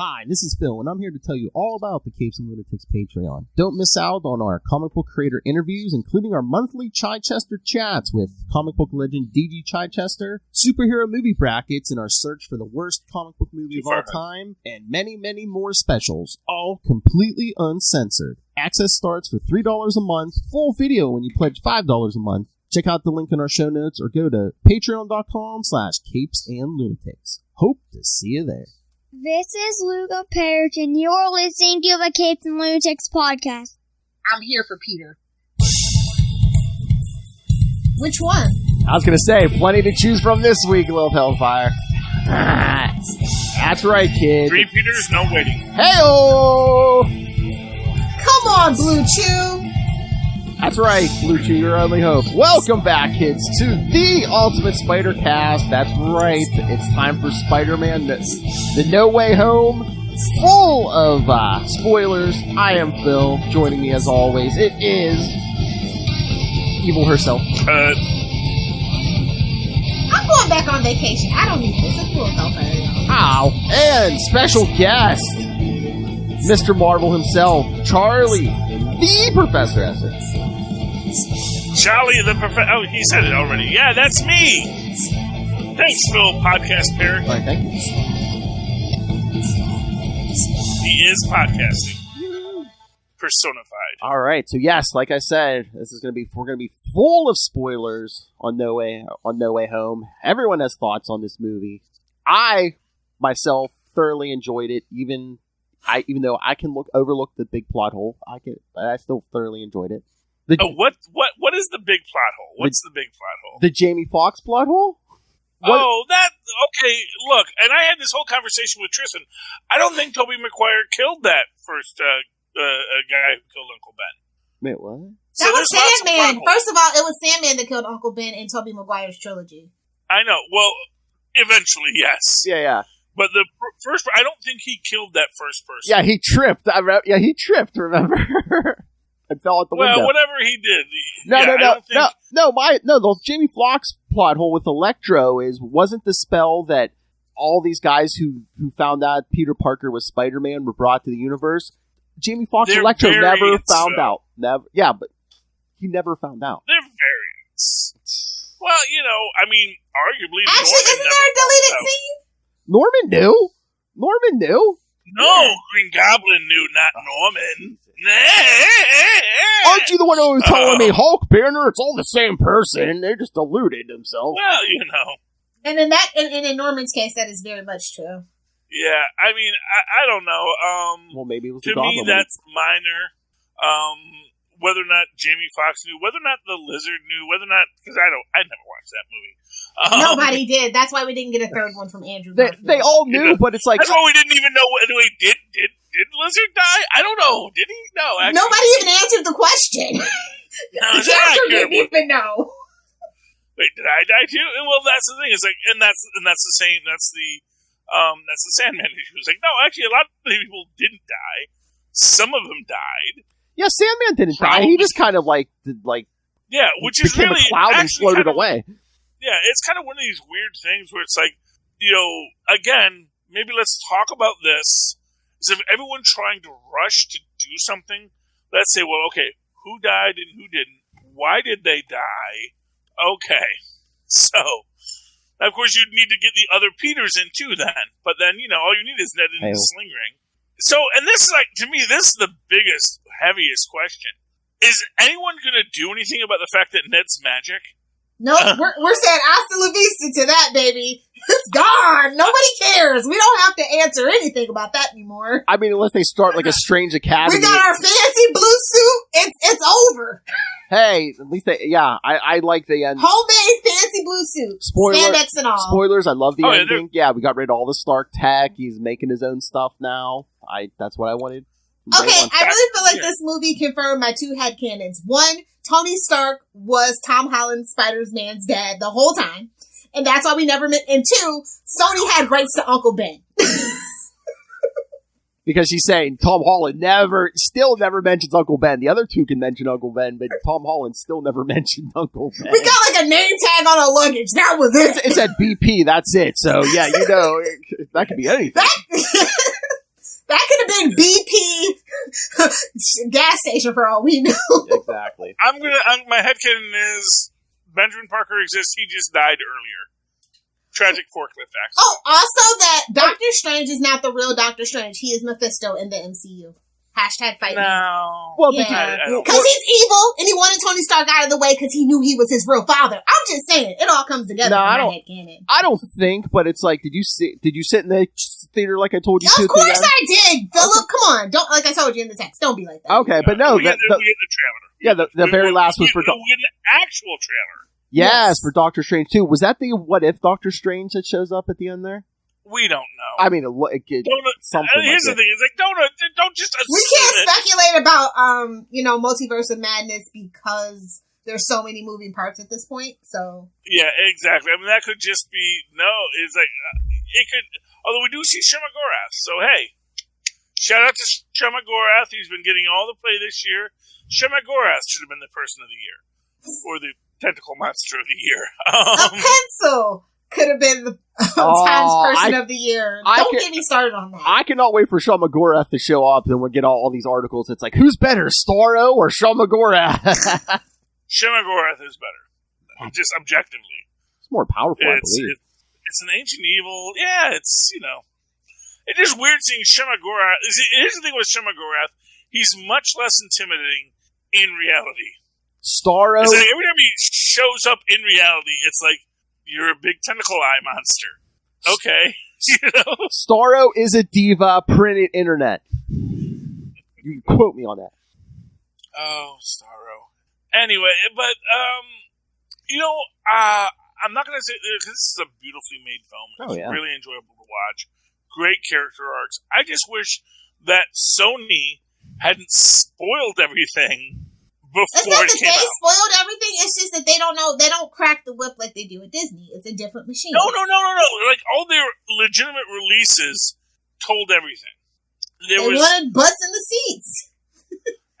Hi, this is Phil, and I'm here to tell you all about the Capes and Lunatics Patreon. Don't miss out on our comic book creator interviews, including our monthly Chichester chats with comic book legend D.G. Chichester, superhero movie brackets in our search for the worst comic book movie of all time, and many, many more specials, all completely uncensored. Access starts for $3 a month, full video when you pledge $5 a month. Check out the link in our show notes or go to patreon.com/capesandlunatics. Hope to see you there. This is Luca Perich, and you're listening to the Capes and Lunatics podcast. I'm here for Peter. Which one? I was going to say, plenty to choose from this week, Lilith Hellfire. That's right, kid. 3 Peters, no waiting. Hey-oh! Come on, Blue Chew! That's right, Blue Chew, your only hope. Welcome back, kids, to the Ultimate Spider Cast. That's right, it's time for Spider-Man, the No Way Home, full of spoilers. I am Phil. Joining me, as always, it is Evil herself. I'm going back on vacation. I don't need this. It's full of hellfire, y'all. Ow. And special guest, Mr. Marvel himself, Charlie, the Professor Esser. Charlie the Professor. Oh, he said it already. Yeah, that's me. Thanks, Phil, podcast Perich. All right, thank you. He is podcasting. Personified. All right, so yes, like I said, we're gonna be full of spoilers on No Way Home. Everyone has thoughts on this movie. I myself thoroughly enjoyed it, even though I can overlook the big plot hole. I still thoroughly enjoyed it. What is the big plot hole? What's the big plot hole? The Jamie Foxx plot hole? Okay, look, and I had this whole conversation with Tristan. I don't think Tobey Maguire killed that first guy who killed Uncle Ben. Wait, what? So that was Sandman. First of all, it was Sandman that killed Uncle Ben in Tobey Maguire's trilogy. I know. Well, eventually, yes. Yeah. But the first, I don't think he killed that first person. Yeah, he tripped. He tripped, remember? And fell out the window. Well, whatever he did. The Jamie Foxx plot hole with Electro wasn't the spell that all these guys who found out Peter Parker was Spider-Man were brought to the universe? Jamie Foxx Electro never found out. But he never found out. They're variants. Well, arguably. Actually, isn't there a deleted scene? Norman knew. No, Green Goblin knew, not Norman. Aren't you the one who was telling me Hulk, Banner, it's all the same person? They just deluded themselves. Well, And in Norman's case, that is very much true. Yeah, I don't know. Well, maybe it was to me, that's minor. Whether or not Jamie Foxx knew, whether or not the Lizard knew, whether or not, because I never watched that movie. Nobody did. That's why we didn't get a third one from Andrew. They all knew, but it's like, that's why we didn't even know. Anyway, did Lizard die? I don't know. Did he? No, actually. Nobody even answered the question. The character didn't even know. Wait, did I die too? Well, that's the thing. It's like, and that's the same. That's the Sandman issue. It's like, no, actually, a lot of people didn't die. Some of them died. Yeah, Sandman didn't die. He just kind of which is became a cloud and floated away. Yeah, it's kind of one of these weird things where it's like, again, maybe let's talk about this. So if everyone trying to rush to do something, let's say, well, okay, who died and who didn't? Why did they die? Okay, so of course you'd need to get the other Peters in too. Then, but then all you need is Ned and his sling ring. So, and this is to me, this is the biggest, heaviest question. Is anyone going to do anything about the fact that Ned's magic? No, we're saying hasta la vista to that, baby. It's gone. Nobody cares. We don't have to answer anything about that anymore. I mean, unless they start like a Strange Academy. We got our fancy blue suit. It's over. Hey, at least I like the end. Homemade fancy blue suit. Spandex and all. Spoilers, I love the ending. Yeah, we got rid of all the Stark tech. He's making his own stuff now. That's what I wanted. Okay, I really feel like this movie confirmed my two headcanons. One, Tony Stark was Tom Holland Spider-Man's dad the whole time. And that's why we never met. And two, Sony had rights to Uncle Ben. Because she's saying Tom Holland still never mentions Uncle Ben. The other two can mention Uncle Ben, but Tom Holland still never mentioned Uncle Ben. We got like a name tag on our luggage. That was it. It said BP. That's it. So yeah, that could be anything. in BP gas station for all we know. Exactly. My headcanon is Benjamin Parker exists. He just died earlier. Tragic forklift accident. Oh, also that Doctor Strange is not the real Doctor Strange. He is Mephisto in the MCU. Hashtag fight me. No. Well, yeah, because he's evil and he wanted Tony Stark out of the way because he knew he was his real father. I'm just saying, it all comes together. No, I don't think, but it's like, did you sit in the theater like I told you to? Of course I did, Philip. Okay. Come on, don't like I told you in the text. Don't be like that. Okay, but no, we get the trailer. Yeah, the very last was for we get an actual trailer. Yes, for Doctor Strange too. Was that the What If Doctor Strange that shows up at the end there? We don't know. I mean, something. Here's the thing: it's like don't just assume. We can't speculate about Multiverse of Madness because there's so many moving parts at this point. So yeah, exactly. I mean, that could just be It's like it could. Although we do see Shemaggorath, so hey, shout out to Shemaggorath. He's been getting all the play this year. Shemaggorath should have been the person of the year or the tentacle monster of the year. A pencil could have been the Times Person of the Year. Don't get me started on that. I cannot wait for Shemaggorath to show up, and we'll get all these articles. It's like, who's better, Starro or Shemaggorath? Shemaggorath is better, just objectively. It's more powerful, I believe. It's an ancient evil. Yeah, it's It is weird seeing Shemaggorath. Here's the thing with Shemaggorath: he's much less intimidating in reality. Starro. It's like every time he shows up in reality, it's like, you're a big tentacle eye monster. Okay. Starro is a diva, printed internet. You can quote me on that. Oh, Starro. Anyway, but, I'm not going to say, because this is a beautifully made film. It's really enjoyable to watch. Great character arcs. I just wish that Sony hadn't spoiled everything before it's not it that came they out. spoiled everything. It's just that they don't crack the whip like they do at Disney. It's a different machine. No. Like, all their legitimate releases told everything. They wanted butts in the seats.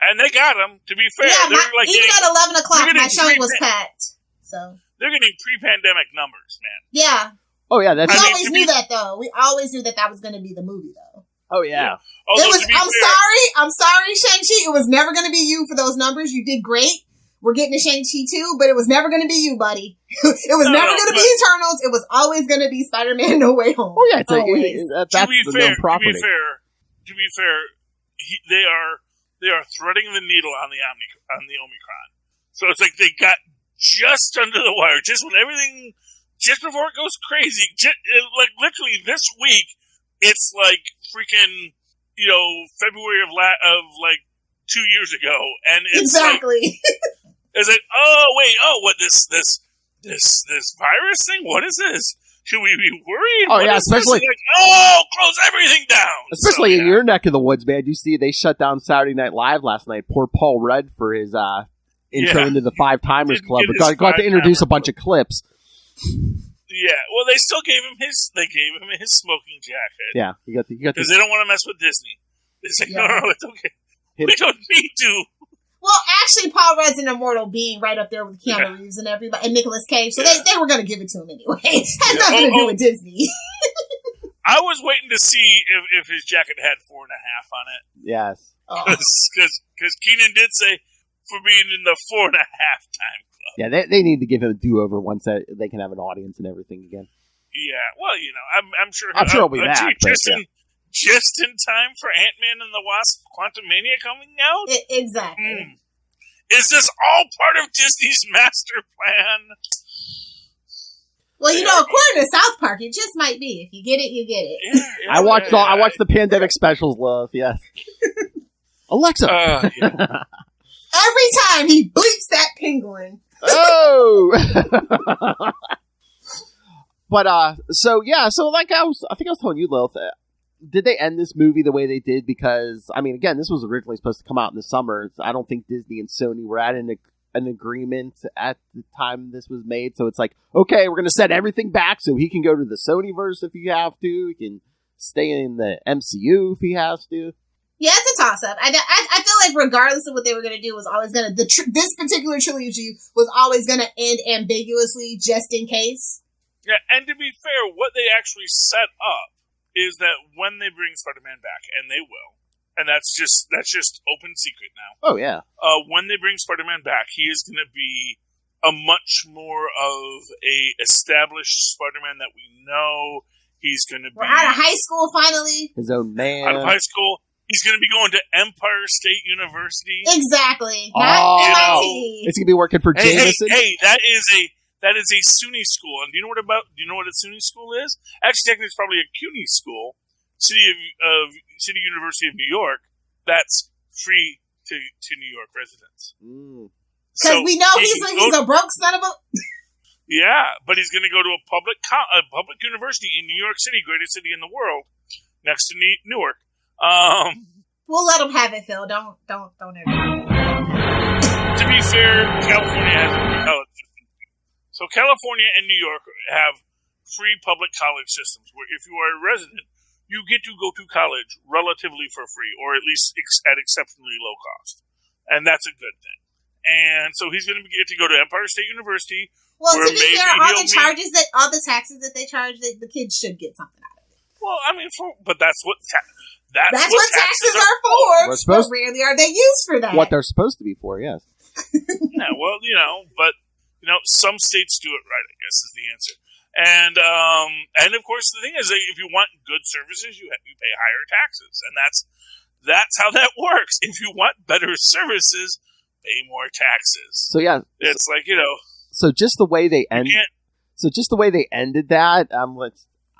And they got them, to be fair. Yeah, even at 11 o'clock, my showing was packed. So they're getting pre-pandemic numbers, man. Yeah. Oh, yeah. We always knew that, though. We always knew that was going to be the movie, though. Oh, yeah. Although, I'm sorry, Shang-Chi. It was never going to be you for those numbers. You did great. We're getting a Shang-Chi too, but it was never going to be you, buddy. It was never going to be Eternals. It was always going to be Spider-Man No Way Home. Oh, yeah. That's the known property. To be fair, they are threading the needle on the Omicron. So it's like they got just under the wire, just before it goes crazy. Like literally this week, it's like freaking, February of 2 years ago, and it's exactly. It's like, what this virus thing? What is this? Should we be worried? Oh, yeah, especially close everything down. Especially in your neck of the woods, man. You see, they shut down Saturday Night Live last night. Poor Paul Rudd for his intro into the Five Timers Club. We got to introduce a bunch of clips. Yeah, well, they still gave him his smoking jacket. Yeah, because they don't want to mess with Disney. It's like, no, it's okay. We don't need to. Well, actually, Paul Rudd's an immortal being right up there with Keanu Reeves and everybody, and Nicolas Cage, so they were going to give it to him anyway. It has nothing to do with Disney. I was waiting to see if his jacket had 4.5 on it. Yes. Because Keenan did say, for being in the 4.5 time club. Yeah, they need to give him a do-over once they can have an audience and everything again. Yeah, well, I'm sure it'll be back. Just in time for Ant-Man and the Wasp Quantumania coming out? Exactly. Is this all part of Disney's master plan? Well, according to South Park, it just might be. If you get it, you get it. Yeah, I watched the pandemic specials, love. Yes. Alexa. Every time he bleeps that penguin. Oh. But so like I think I was telling you, Lilith. Did they end this movie the way they did? Because, I mean, again, this was originally supposed to come out in the summer. I don't think Disney and Sony were at an agreement at the time this was made. So it's like, okay, we're going to set everything back so he can go to the Sonyverse if you have to. He can stay in the MCU if he has to. Yeah, it's a toss-up. I feel like regardless of what they were going to do, was always going to... this particular trilogy was always going to end ambiguously just in case. Yeah, and to be fair, what they actually set up is that when they bring Spider-Man back, and they will, and that's just open secret now. Oh, yeah. When they bring Spider-Man back, he is going to be a much more of a established Spider-Man that we know. He's going to be... We're out of high school, finally. His own man. Out of high school. He's going to be going to Empire State University. Exactly. Oh. Not Is he going to be working for Jameson? Hey, that is a SUNY school. And do you know what a SUNY school is? Actually, technically, it's probably a CUNY school. City University of New York. That's free to New York residents. Because we know he's a broke son of a... Yeah, but he's going to go to a public university in New York City, greatest city in the world, next to Newark. We'll let him have it, Phil. Don't ever. To be fair, California has a free college system. So California and New York have free public college systems where if you are a resident, you get to go to college relatively for free, or at least at exceptionally low cost. And that's a good thing. And so he's going to get to go to Empire State University. Well, to be fair, all the taxes that they charge, the kids should get something out of it. Well, I mean, but that's what That's what taxes are for. But rarely are they used for that. What they're supposed to be for, yes. Yeah, well, but some states do it right, I guess, is the answer. And of course, the thing is, if you want good services, you pay higher taxes, and that's how that works. If you want better services, pay more taxes. So yeah, it's So just the way they ended that,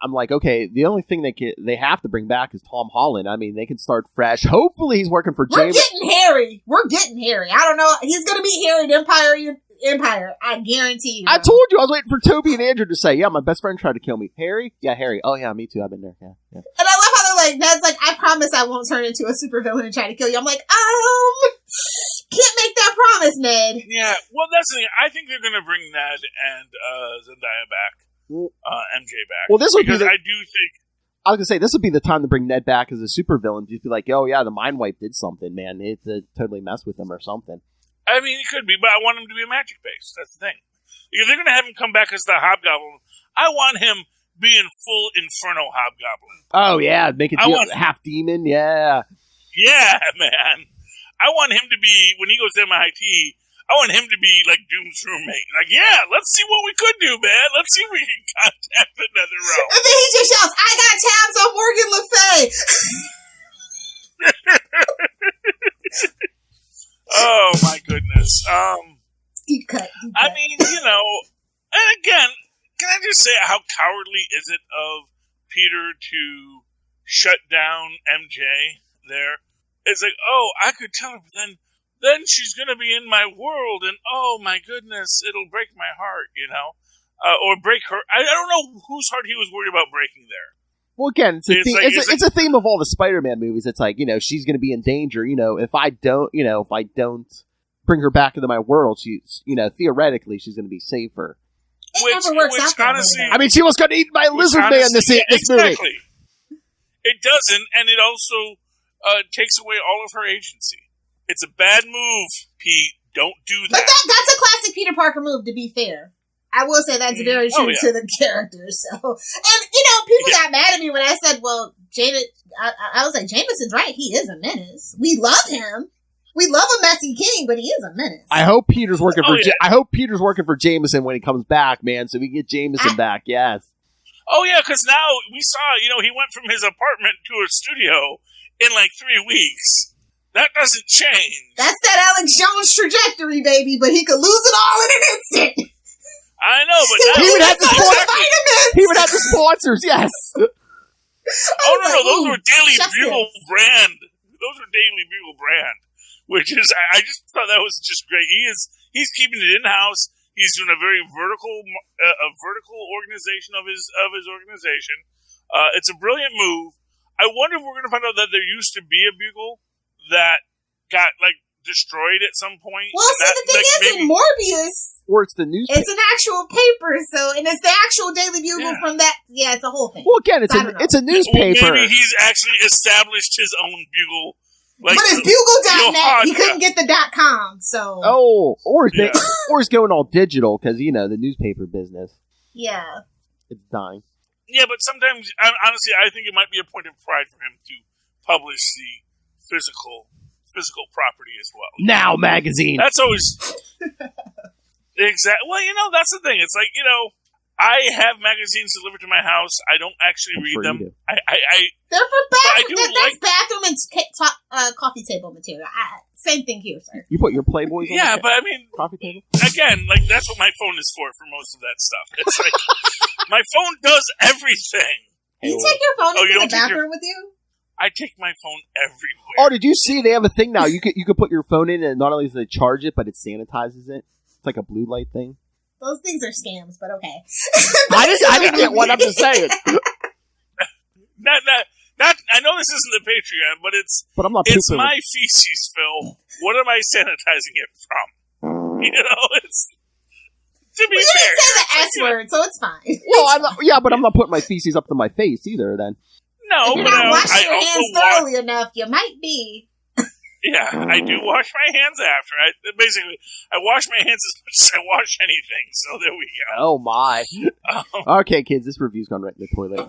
I'm like, okay, the only thing they have to bring back is Tom Holland. I mean, they can start fresh. Hopefully, he's working for James. We're getting Harry. I don't know. He's going to be Harry in Empire. I guarantee you. I told you I was waiting for Toby and Andrew to say, yeah, my best friend tried to kill me. Harry? Yeah, Harry. Oh, yeah, me too. I've been there. Yeah. And I love how they're like, Ned's like, I promise I won't turn into a supervillain and try to kill you. I'm like, can't make that promise, Ned. Yeah, well, that's the thing. I think they're going to bring Ned and Zendaya back. MJ back. Well, this would because I do think I was gonna say this would be the time to bring Ned back as a supervillain. Just be like, oh yeah, the Mind Wipe did something, man. It totally messed with him or something. I mean, it could be, but I want him to be a magic base. That's the thing. If they're gonna have him come back as the Hobgoblin, I want him being full Inferno Hobgoblin. Oh yeah, make it half demon. Yeah, man. I want him to be when he goes to MIT. I want him to be like Doom's roommate. Like, yeah, let's see what we could do, man. Let's see if we can contact the Netherrealm. And then he just shouts, I got tabs on Morgan Le Fay. Oh, my goodness. Deep cut. I mean, and again, can I just say how cowardly is it of Peter to shut down MJ there? It's like, oh, I could tell her, but then she's going to be in my world, and oh my goodness, it'll break my heart, or break her. I don't know whose heart he was worried about breaking there. Well, again, it's a theme of all the Spider-Man movies. It's like, she's going to be in danger. If I don't bring her back into my world, she's, theoretically, she's going to be safer. It never works out that way. I mean, she was going to eat my lizard man this movie. It doesn't, and it also takes away all of her agency. It's a bad move, Pete. Don't do that. But that's a classic Peter Parker move, to be fair. I will say that's very true to the character. So, and people got mad at me when I said, "Well, I was like, Jameson's right. He is a menace. We love him. We love a messy king, but he is a menace." I hope Peter's working I hope Peter's working for Jameson when he comes back, man. So we can get Jameson back. Yes. Oh yeah, because now we saw, he went from his apartment to a studio in like 3 weeks. That doesn't change. That's that Alex Jones trajectory, baby. But he could lose it all in an instant. I know, but now he would have the sponsors. Yes. Oh no, those were Daily Bugle brand. Those were Daily Bugle brand, which is I just thought that was just great. He's keeping it in house. He's doing a very vertical organization of his organization. It's a brilliant move. I wonder if we're going to find out that there used to be a Bugle that got destroyed at some point. Well, see, the thing is, in Morbius, or it's the newspaper. It's an actual paper, and it's the actual Daily Bugle from that. Yeah, it's a whole thing. Well, again, it's a newspaper. Well, maybe he's actually established his own Bugle. But it's Bugle.net. He couldn't get the .com, so. Oh, or he's going all digital because the newspaper business. Yeah, it's dying. Yeah, but sometimes, honestly, I think it might be a point of pride for him to publish the physical property as well. Now magazine. That's always exactly. Well, that's the thing. It's like, I have magazines delivered to my house. I don't actually read them. They're for bathroom. That's bathroom and coffee table material. Same thing here, sir. You put your Playboys on the but I mean, coffee table? Again, like, that's what my phone is for most of that stuff. It's like, my phone does everything. You take your phone into the bathroom with you? I take my phone everywhere. Oh, did you see they have a thing now? You could put your phone in and not only does it charge it, but it sanitizes it. It's like a blue light thing. Those things are scams, but okay. I didn't get one. I'm just saying. Not. I know this isn't the Patreon, but it's my feces, Phil. What am I sanitizing it from? It's to be fair. You didn't say the S word, so it's fine. Well, but I'm not putting my feces up to my face either. Then. No, if you're not washing your hands thoroughly enough, you might be. Yeah, I do wash my hands after. I wash my hands as much as I wash anything, so there we go. Oh, my. Okay, kids, this review's gone right in the toilet. Which,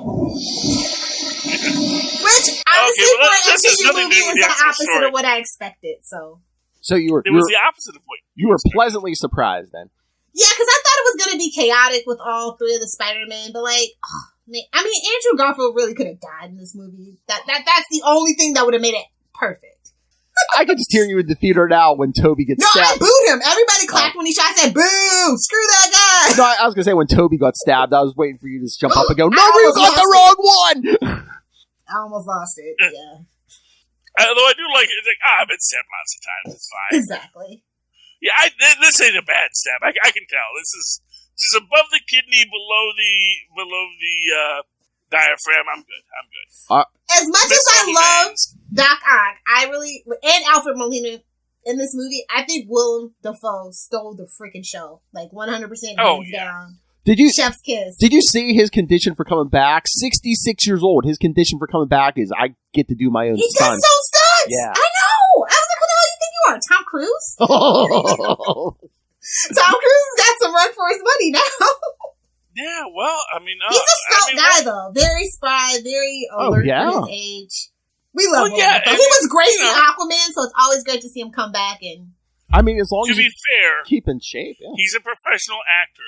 honestly, for an MCU movie is the opposite of what I expected, so. It was the opposite of what you were pleasantly surprised, then. Yeah, because I thought it was going to be chaotic with all three of the Spider-Man, but Andrew Garfield really could have died in this movie. That's the only thing that would have made it perfect. I could just hear you in the theater now when Toby gets stabbed. No, I booed him. Everybody clapped when he shot. I said, boo! Screw that guy! No, I was going to say when Toby got stabbed, I was waiting for you to just jump up and go, no, you got the wrong one! I almost lost it, yeah. Although I do like it. It's like, I've been stabbed lots of times. It's fine. Exactly. Yeah, this ain't a bad stab. I can tell. This is above the kidney, below the diaphragm. I'm good. As much as I love Doc Ock, and Alfred Molina in this movie, I think Willem Dafoe stole the freaking show. Like 100% hands down. Chef's kiss. Did you see his condition for coming back? 66 years old. His condition for coming back is I get to do my own stunts. He does his own stunts! Yeah. I know! I was like, who the hell do you think you are? Tom Cruise? Tom Cruise has got some run for his money now. Yeah, well, I mean... he's a stout guy, though. Very spry, very alert for his age. We love him. He was great in Aquaman, so it's always great to see him come back. And I mean, as long as you keep in shape. Yeah. He's a professional actor.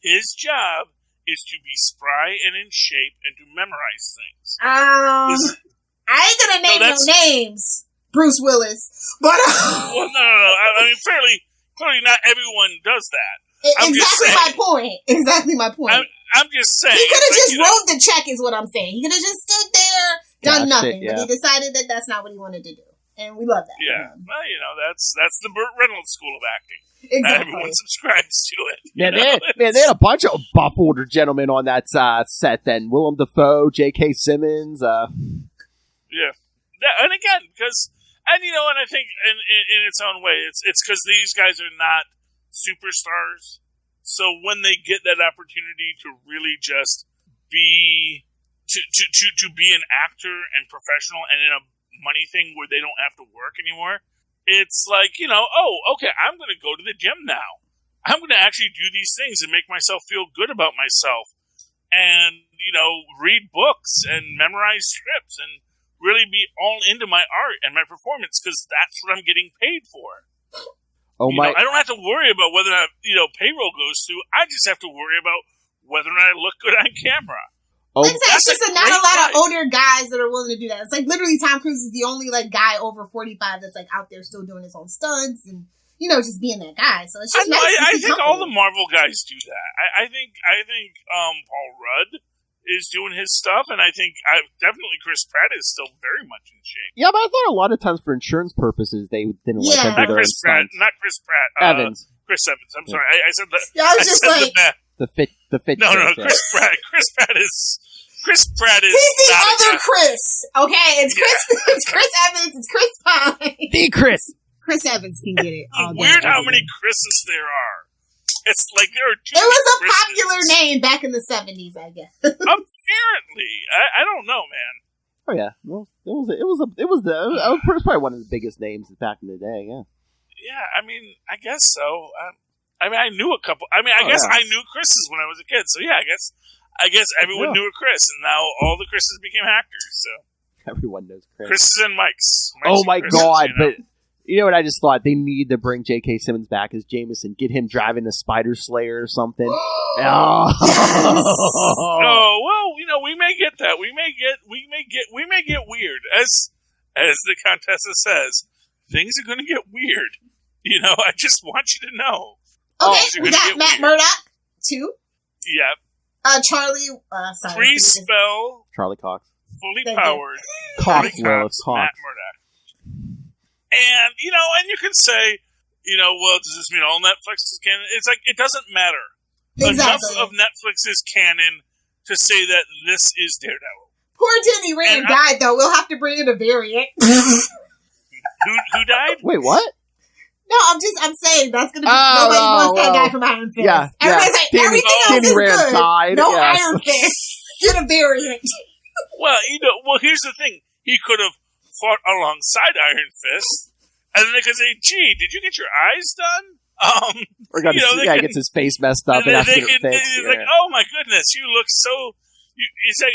His job is to be spry and in shape and to memorize things. I ain't gonna name no names, Bruce Willis, but well, no. I mean, clearly, not everyone does that. Exactly my point. I'm just saying. He could have just wrote the check, is what I'm saying. He could have just stood there, done nothing, but he decided that that's not what he wanted to do, and we love that. Yeah, well, that's the Burt Reynolds school of acting. Exactly. Not everyone subscribes to it. They had a bunch of buff older gentlemen on that set. Then Willem Dafoe, J.K. Simmons. Yeah, and again, and I think in its own way, it's because these guys are not superstars. So when they get that opportunity to really just be to be an actor and professional and in a money thing where they don't have to work anymore, it's like, okay, I'm going to go to the gym now. I'm going to actually do these things and make myself feel good about myself and, read books and memorize scripts and really be all into my art and my performance because that's what I'm getting paid for. I don't have to worry about whether or not, payroll goes through. I just have to worry about whether or not I look good on camera. It's just not a lot of older guys that are willing to do that. It's like literally Tom Cruise is the only guy over 45 that's out there still doing his own stunts and just being that guy. So it's just I think all the Marvel guys do that. I think Paul Rudd is doing his stuff, and I think definitely Chris Pratt is still very much in shape. Yeah, but I thought a lot of times for insurance purposes they didn't want them to do their own stunts. Not Chris Pratt. Evans. Chris Evans. I'm sorry. I said that. Yeah, I was just like the fit. No, Chris Pratt. Chris Pratt is. He's the other Chris. Okay, it's Chris Evans. It's Chris Pine. The Chris. Chris Evans can get it. All weird how many Chris's there are. It's like there are two. It was a Chris's. popular name back in the 70s, I guess. Apparently, I don't know, man. Oh yeah, well, it was probably one of the biggest names back in the day. Yeah. Yeah, I mean, I guess so. I knew a couple. I knew Chris's when I was a kid. So yeah, I guess everyone knew a Chris, and now all the Chris's became actors. So Everyone knows Chris. Chris and Mike's. Oh my Chris's, God! you know? But you know what? I just thought they need to bring J.K. Simmons back as Jameson. Get him driving the Spider Slayer or something. Oh well, you know, we may get that. We may get weird. As the Contessa says, things are going to get weird. You know, I just want you to know. Okay, we got Matt Murdock too. Yeah. Charlie. Sorry. Pre-spell. Charlie Cox. Fully powered. Cox. Matt Murdock. And you know, and you can say, you know, well, does this mean all Netflix is canon? It's like it doesn't matter. Exactly. Enough of Netflix is canon to say that this is Daredevil. Poor Danny Rand died, though. We'll have to bring in a variant. Who died? Wait, what? No, I'm saying that's gonna be nobody wants that guy from Iron Fist. Yeah, everybody's like everything else is Rand good. died, No yes. Iron Fist. Get a variant. Well, you know, here's the thing. He could have fought alongside Iron Fist, and then they could say, "Gee, did you get your eyes done?" Or gets his face messed up and has to get fixed. It's like, oh my goodness, you look so. It's like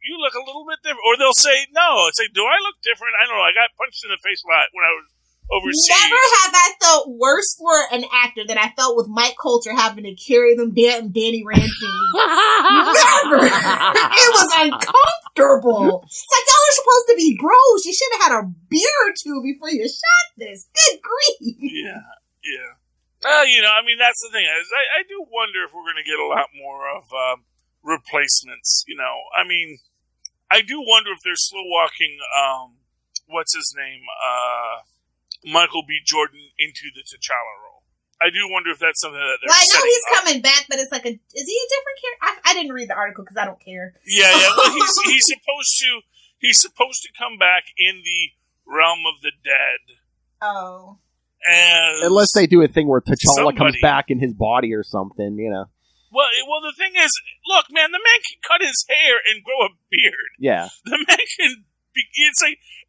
you look a little bit different. Or they'll say, no. It's like, do I look different? I don't know. I got punched in the face a lot when I was overseas. Never have I felt worse for an actor than I felt with Mike Coulter having to carry them down Danny Rand scenes. Never. It was uncomfortable. It's like, y'all are supposed to be bros. You should have had a beer or two before you shot this. Good grief. Yeah. You know, I mean, that's the thing. I do wonder if we're going to get a lot more of replacements. You know, I mean, I do wonder if they're slow walking. What's his name? Michael B. Jordan into the T'Challa role. I do wonder if that's something that they're. Well, I know he's up. coming back, but it's like is he a different character? I didn't read the article because I don't care. Yeah. Well, he's supposed to come back in the realm of the dead. Oh. Unless they do a thing where T'Challa comes back in his body or something, you know. Well, the thing is, look, man, the man can cut his hair and grow a beard. Yeah. The man can.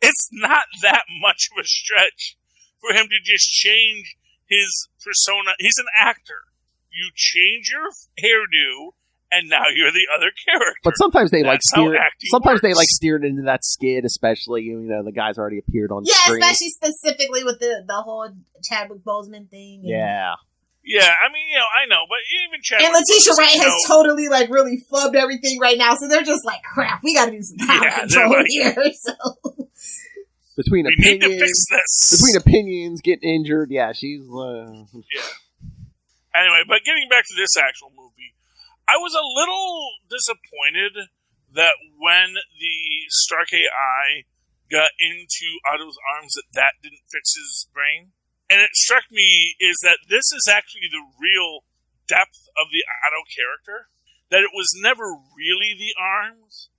It's not that much of a stretch for him to just change his persona. He's an actor. You change your hairdo, and now you're the other character. But sometimes they steer works. it into that skid, especially, you know, the guy's already appeared on screen. Yeah, especially specifically with the whole Chadwick Boseman thing. Yeah. Yeah, I mean, you know, I know, but even Chadwick... And Letitia Wright has totally, really flubbed everything right now, so they're just like, crap, we gotta do some power control here, so... Between need to fix this. Between opinions, getting injured, yeah, she's... Yeah. Anyway, but getting back to this actual movie, I was a little disappointed that when the Stark AI got into Otto's arms, that didn't fix his brain. And it struck me is that this is actually the real depth of the Otto character. That it was never really the arms.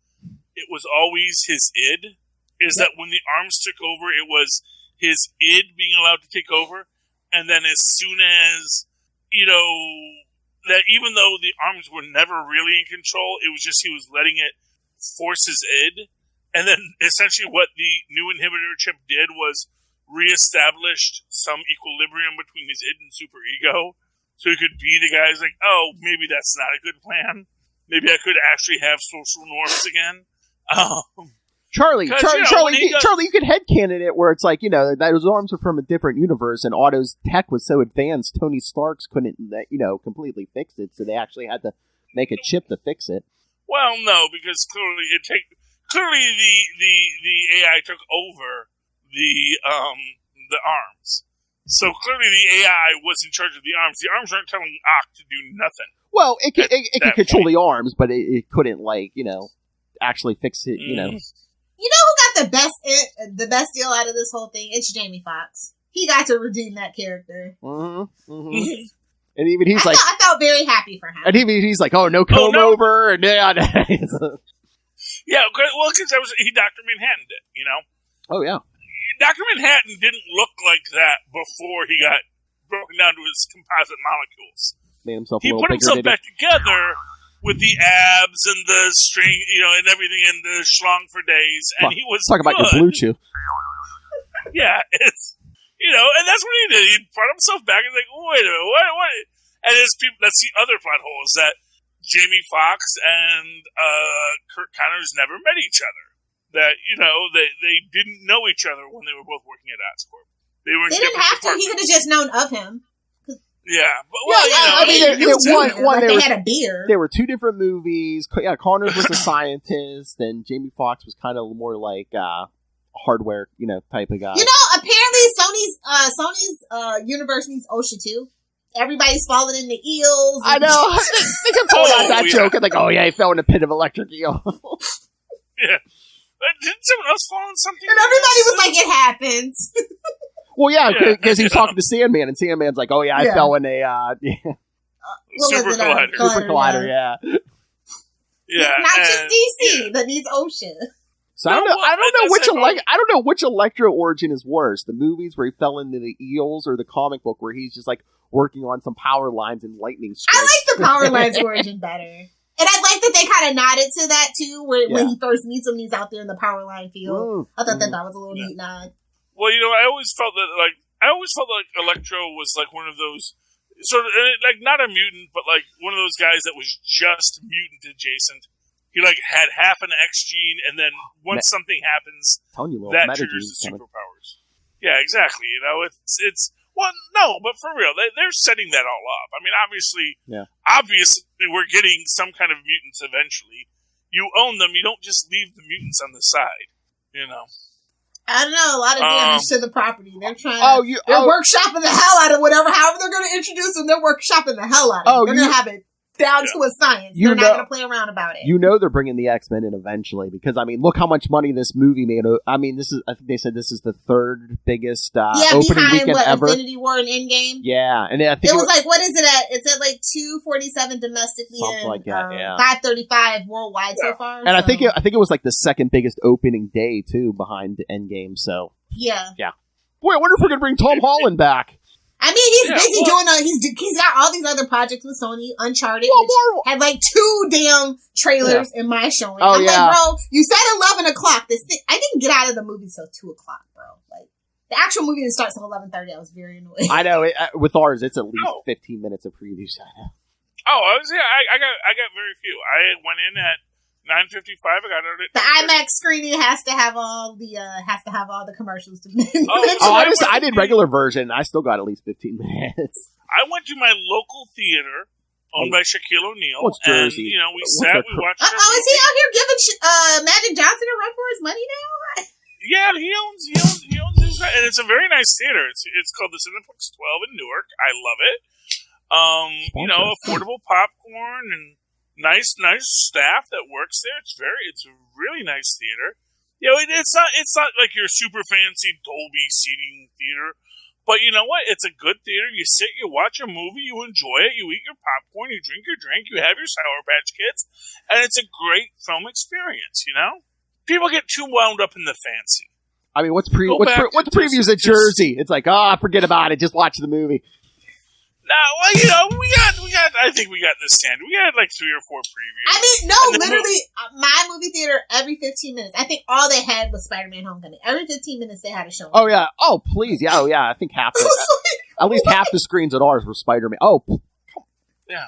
It was always his id. Is that when the arms took over, it was his id being allowed to take over. And then as soon as, you know, that even though the arms were never really in control, it was just he was letting it force his id. And then essentially what the new inhibitor chip did was reestablished some equilibrium between his id and superego, so he could be the guy who's like, oh, maybe that's not a good plan. Maybe I could actually have social norms again. Charlie, you could headcanon it where it's like, you know, those arms are from a different universe, and Otto's tech was so advanced, Tony Stark's couldn't, you know, completely fix it, so they actually had to make a chip to fix it. Well, no, because clearly the AI took over the arms. So clearly the AI was in charge of the arms. The arms aren't telling Ock to do nothing. Well, it could control the arms, but it couldn't, you know, actually fix it, you know. You know who got the best deal out of this whole thing? It's Jamie Foxx. He got to redeem that character. Mm-hmm. Mm-hmm. And even he's I felt very happy for him. And even he's like, oh, no comb over. And yeah, well, because Dr. Manhattan did, you know? Oh, yeah. Dr. Manhattan didn't look like that before he got broken down to his composite molecules. Made himself he put himself back together with the abs and the string, you know, and everything, and the schlong for days, and he was talk about your Blue Chew. Yeah, it's, you know, and that's what he did. He brought himself back and like, wait a minute, what? And that's the other plot hole, is that Jamie Foxx and Kurt Connors never met each other. that, they didn't know each other when they were both working at Oscorp. They didn't have to. He could have just known of him. Yeah, but they had a beer. There were two different movies. Yeah, Connors was a scientist, and Jamie Foxx was kind of more like hardware, type of guy. Apparently Sony's universe needs OSHA too. Everybody's falling in the eels. I know. They can pull out that joke and like, oh yeah, he fell in a pit of electric eel. Yeah. Didn't someone else fall in something? And everybody was like, it happens. Well, yeah, because he's talking to Sandman, and Sandman's like, oh yeah, I fell in a Super Collider. Super Collider, yeah. Yeah. It's not just DC that needs OSHA. So I don't know which Electro origin is worse: the movies where he fell into the eels, or the comic book where he's just like working on some power lines and lightning strikes. I like the power lines origin better, and I like that they kind of nodded to that too, when he first meets him, he's out there in the power line field. I thought that was a little neat nod. Well, I always felt like Electro was like one of those sort of like not a mutant, but like one of those guys that was just mutant adjacent. He like had half an X gene, and then once something happens, that triggers the superpowers. Yeah, exactly. It's well, no, but for real, they're setting that all up. I mean, obviously, we're getting some kind of mutants eventually. You own them. You don't just leave the mutants on the side. I don't know, a lot of damage to the property. They're trying they're workshopping the hell out of however they're going to introduce them, they're workshopping the hell out of it. They're going to have it down to a science. They're not going to play around about it. They're bringing the X-Men in eventually, because, I mean, look how much money this movie made. I mean, I think they said this is the third biggest opening weekend ever. Infinity War and Endgame? Yeah. And I think it was like, what is it at? It's at like 247 domestically and like that, 535 worldwide so far. And I think it was like the second biggest opening day, too, behind Endgame, so. Yeah. Boy, I wonder if we're going to bring Tom Holland back. I mean, he's busy doing he's got all these other projects with Sony, Uncharted, which had like 2 damn trailers in my showing. I'm like, bro, you said 11 o'clock. I didn't get out of the movie till 2 o'clock, bro. Like, the actual movie didn't start till 11:30. I was very annoyed. I know. With ours, it's at least 15 minutes of previews. I got very few. I went in at 9:55. I got it. The IMAX screening has to have all the commercials. I did regular version. I still got at least 15 minutes. I went to my local theater owned by Shaquille O'Neal. What's Jersey? And, we watched. Is he out here giving Magic Johnson a run for his money now? Yeah, he owns his, and it's a very nice theater. It's called the Cineplex 12 in Newark. I love it. Affordable popcorn and nice staff that works there. It's a really nice theater. It's not like your super fancy Dolby seating theater, but you know what? It's a good theater. You sit, you watch a movie, you enjoy it, you eat your popcorn, you drink your drink, you have your Sour Patch Kids, and it's a great film experience. People get too wound up in the fancy. I mean, what's previews at Jersey? It's like, forget about it. Just watch the movie. No, well, we got. I think we got the standard. We had like 3 or 4 previews. I mean, literally, my movie theater every 15 minutes. I think all they had was Spider-Man: Homecoming. Every 15 minutes they had a show. Oh yeah. Oh please, yeah. Oh yeah. I think at least half the screens at ours were Spider-Man. Oh. Yeah.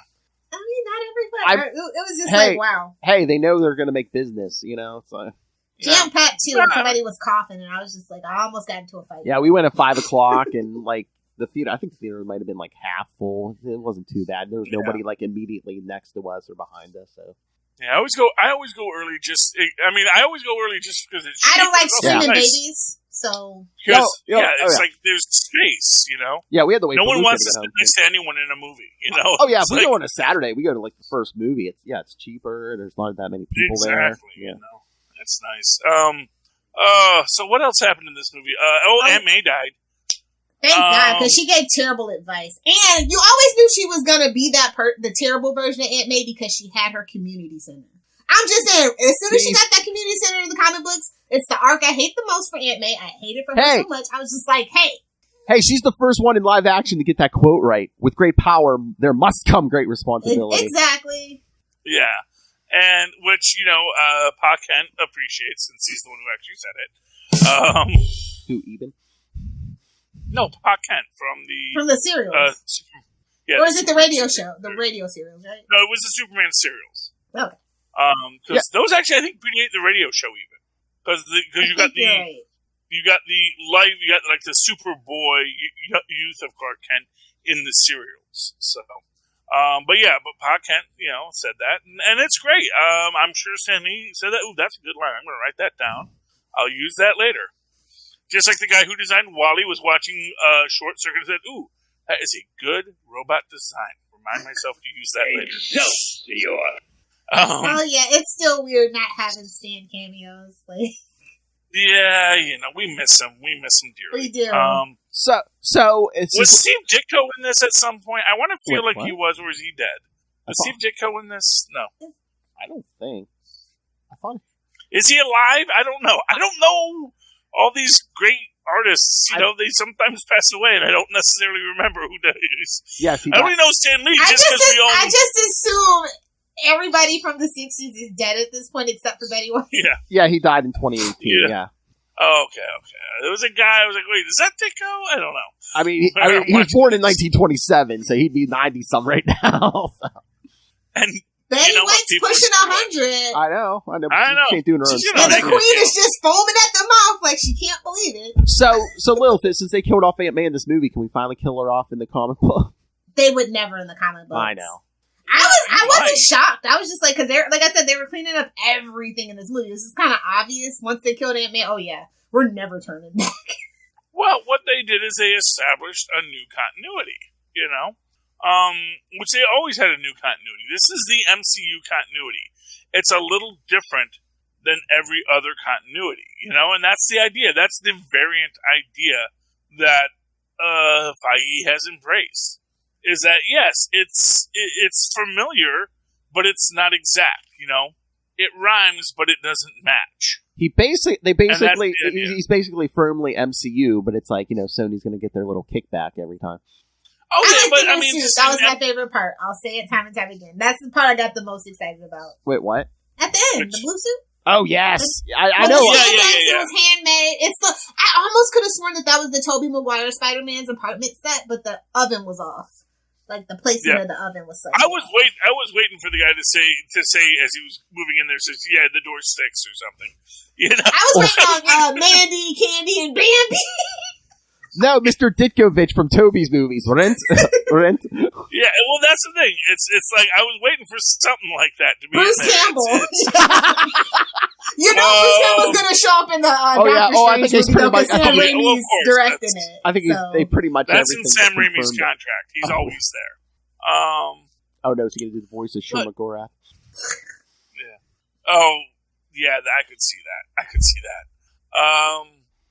I mean, not everybody. It was just like, wow. Hey, they know they're going to make business. So. Jam packed too, and somebody was coughing, and I was just like, I almost got into a fight. Yeah, we went at 5 o'clock, and like. The theater, I think the theater might have been like half full. It wasn't too bad. There was nobody like immediately next to us or behind us. So I always go early. I always go early just because it's. I don't like screaming babies, so it's like there's space, Yeah, we had to wait. No one wants to sit next to anyone in a movie, Oh yeah, if we go on a Saturday, we go to like the first movie. It's cheaper. There's not that many people there. Yeah, that's nice. So what else happened in this movie? Aunt May died. Thank God, because she gave terrible advice. And you always knew she was going to be the terrible version of Aunt May because she had her community center. I'm just saying, as soon as she got that community center in the comic books, it's the arc I hate the most for Aunt May. I hate it for her so much. I was just like, hey, she's the first one in live action to get that quote right. With great power, there must come great responsibility. Exactly. Yeah. And which, Pa Kent appreciates since he's the one who actually said it. Who, Eben? No, Pa Kent from the serials. Or is it the radio show? The radio serials, right? No, it was the Superman serials. Okay. Because those actually, I think, predate the radio show even. because you got like the Superboy youth of Clark Kent in the serials. So, but Pa Kent, said that, and it's great. I'm sure Stanley said that. Ooh, that's a good line. I'm going to write that down. I'll use that later. Just like the guy who designed WALL-E was watching Short Circuit and said, "Ooh, that is a good robot design." Remind myself to use that later. Oh yeah, it's still weird not having Stan cameos. Like, yeah, we miss him. We miss him dearly. We do. So it's was Steve Ditko in this at some point? I want to feel like what? he was, or is he dead? Was Steve Ditko in this? No, I don't think. I thought. Is he alive? I don't know. I don't know. All these great artists, they sometimes pass away, and I don't necessarily remember who that is. Yes, I only know Stan Lee just because we all. I just assume everybody from the 60s is dead at this point, except for Betty White. Yeah, he died in 2018. Yeah. Oh, okay. There was a guy. I was like, wait, is that Ditko? I don't know. I mean, he was born in 1927, so he'd be 90-some right now. So. And Betty White's pushing 100. I know. She can't do her own And the queen is just foaming at the mouth like she can't believe it. So Lilith, since they killed off Aunt May in this movie, can we finally kill her off in the comic book? They would never in the comic books. I know. I wasn't shocked. I was just like, because like I said, they were cleaning up everything in this movie. This is kind of obvious. Once they killed Aunt May, oh yeah, we're never turning back. Well, what they did is they established a new continuity, which they always had a new continuity. This is the MCU continuity. It's a little different than every other continuity, and that's the idea. That's the variant idea that Feige has embraced. Is that, yes, it's familiar, but it's not exact, It rhymes, but it doesn't match. He's basically firmly MCU, but it's like, Sony's going to get their little kickback every time. Oh, yeah, but I mean... That was my favorite part. I'll say it time and time again. That's the part I got the most excited about. Wait, what? At the end, the blue suit. Oh, yes. I know. It was handmade. I almost could have sworn that was the Tobey Maguire Spider-Man's apartment set, but the oven was off. Like the placement of the oven was so. I was waiting for the guy to say as he was moving in there, says, "Yeah, the door sticks" or something. I was waiting on Mandy, Candy, and Bambi. No, Mr. Ditkovich from Toby's movies. Rent. Yeah, well, that's the thing. It's like I was waiting for something like that to be Bruce Campbell. Bruce Campbell's going to show up in the Doctor Strange movie because Sam Raimi's directing it. I think they pretty much. That's in Sam Raimi's contract. He's always there. Oh no, is he going to do the voice of Shuma Gorath? Yeah. Oh, yeah. I could see that.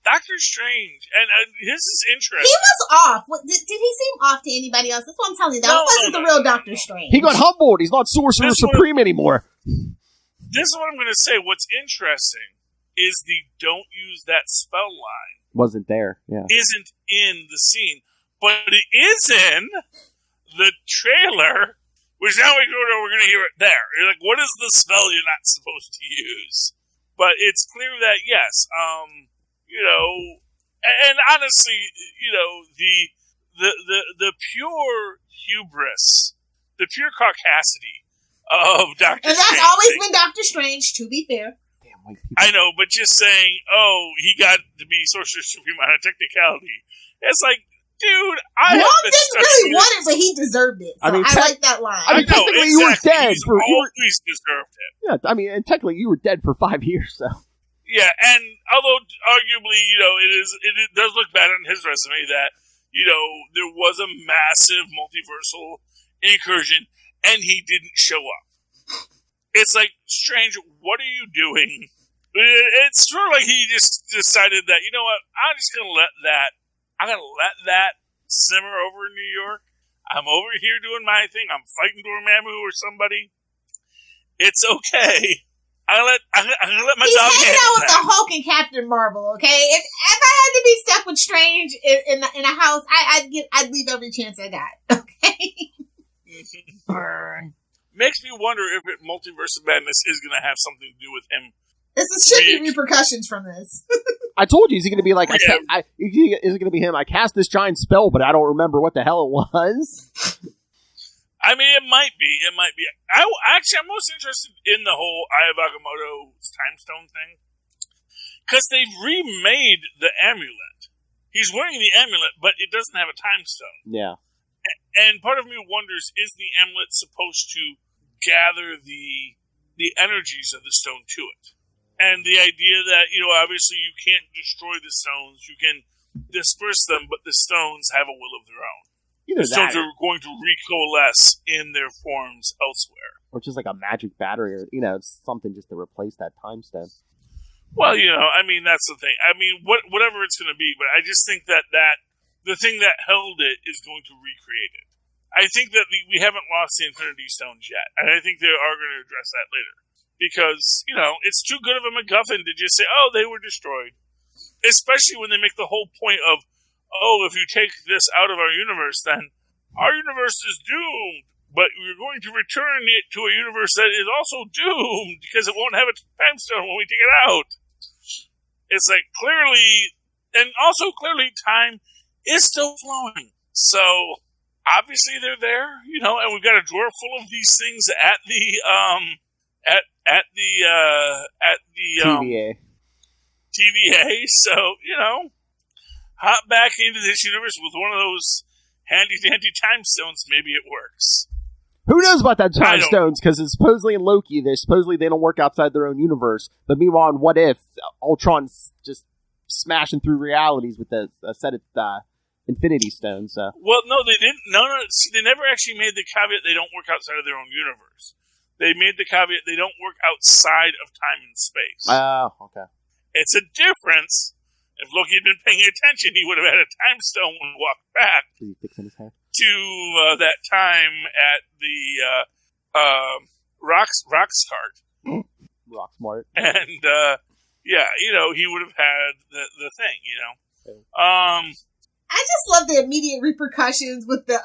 Doctor Strange, and his is interesting. He was off. Did he seem off to anybody else? That's what I'm telling you. That wasn't the real Doctor Strange. He got humbled. He's not Sorcerer Supreme anymore. This is what I'm going to say. What's interesting is the "don't use that spell" line wasn't there. Yeah, isn't in the scene, but it is in the trailer. Which now we're going to hear it there. You're like, what is the spell you're not supposed to use? But it's clear that yes. And honestly, the pure hubris, the pure caucasity of Doctor Strange. And that's always been Doctor Strange, to be fair. Damn white people. I know, but just saying, he got to be Sorcerer Supreme on a technicality. It's like, dude, I didn't really want it, but he deserved it. So I like that line. I mean, technically, you were dead. Always deserved it. Yeah, I mean, and technically, you were dead for 5 years, so. Yeah, and although arguably, it does look bad on his resume that, there was a massive multiversal incursion and he didn't show up. It's like, Strange, what are you doing? It's sort of like he just decided that, you know what, I'm just going to let that simmer over in New York. I'm over here doing my thing. I'm fighting Dormammu or somebody. It's okay. I'm gonna let my dog hanging out with the Hulk and Captain Marvel, okay? If I had to be stuck with Strange in a house, I'd leave every chance I got, okay? Makes me wonder if Multiverse of Madness is going to have something to do with him. This should be repercussions from this. I told you, is he going to be like, is it going to be him? I cast this giant spell, but I don't remember what the hell it was. I mean, it might be. I'm most interested in the whole Eye of Agamotto's time stone thing. Because they've remade the amulet. He's wearing the amulet, but it doesn't have a time stone. Yeah. And part of me wonders, is the amulet supposed to gather the energies of the stone to it? And the idea that, obviously you can't destroy the stones, you can disperse them, but the stones have a will of their own. Either the stones are going to recoalesce in their forms elsewhere. Or just like a magic battery, or, something just to replace that time stone. Well, that's the thing. Whatever it's going to be, but I just think that the thing that held it is going to recreate it. I think that we haven't lost the Infinity Stones yet, and I think they are going to address that later. Because, it's too good of a MacGuffin to just say, oh, they were destroyed. Especially when they make the whole point of, oh, if you take this out of our universe, then our universe is doomed. But we're going to return it to a universe that is also doomed because it won't have a time stone when we take it out. It's like, clearly, and also clearly time is still flowing. So, obviously they're there, and we've got a drawer full of these things at the TVA. So, hop back into this universe with one of those handy-dandy time stones. Maybe it works. Who knows about that time stones? Because it's supposedly in Loki, they don't work outside their own universe. But meanwhile, in What If, Ultron's just smashing through realities with a set of Infinity Stones. So. Well, no, they didn't. No. See, they never actually made the caveat they don't work outside of their own universe. They made the caveat they don't work outside of time and space. Oh, okay. It's a difference. If Loki had been paying attention, he would have had a time stone when he walked back to that time at the Roxcart. Rocksmart. And, he would have had the thing, I just love the immediate repercussions with the,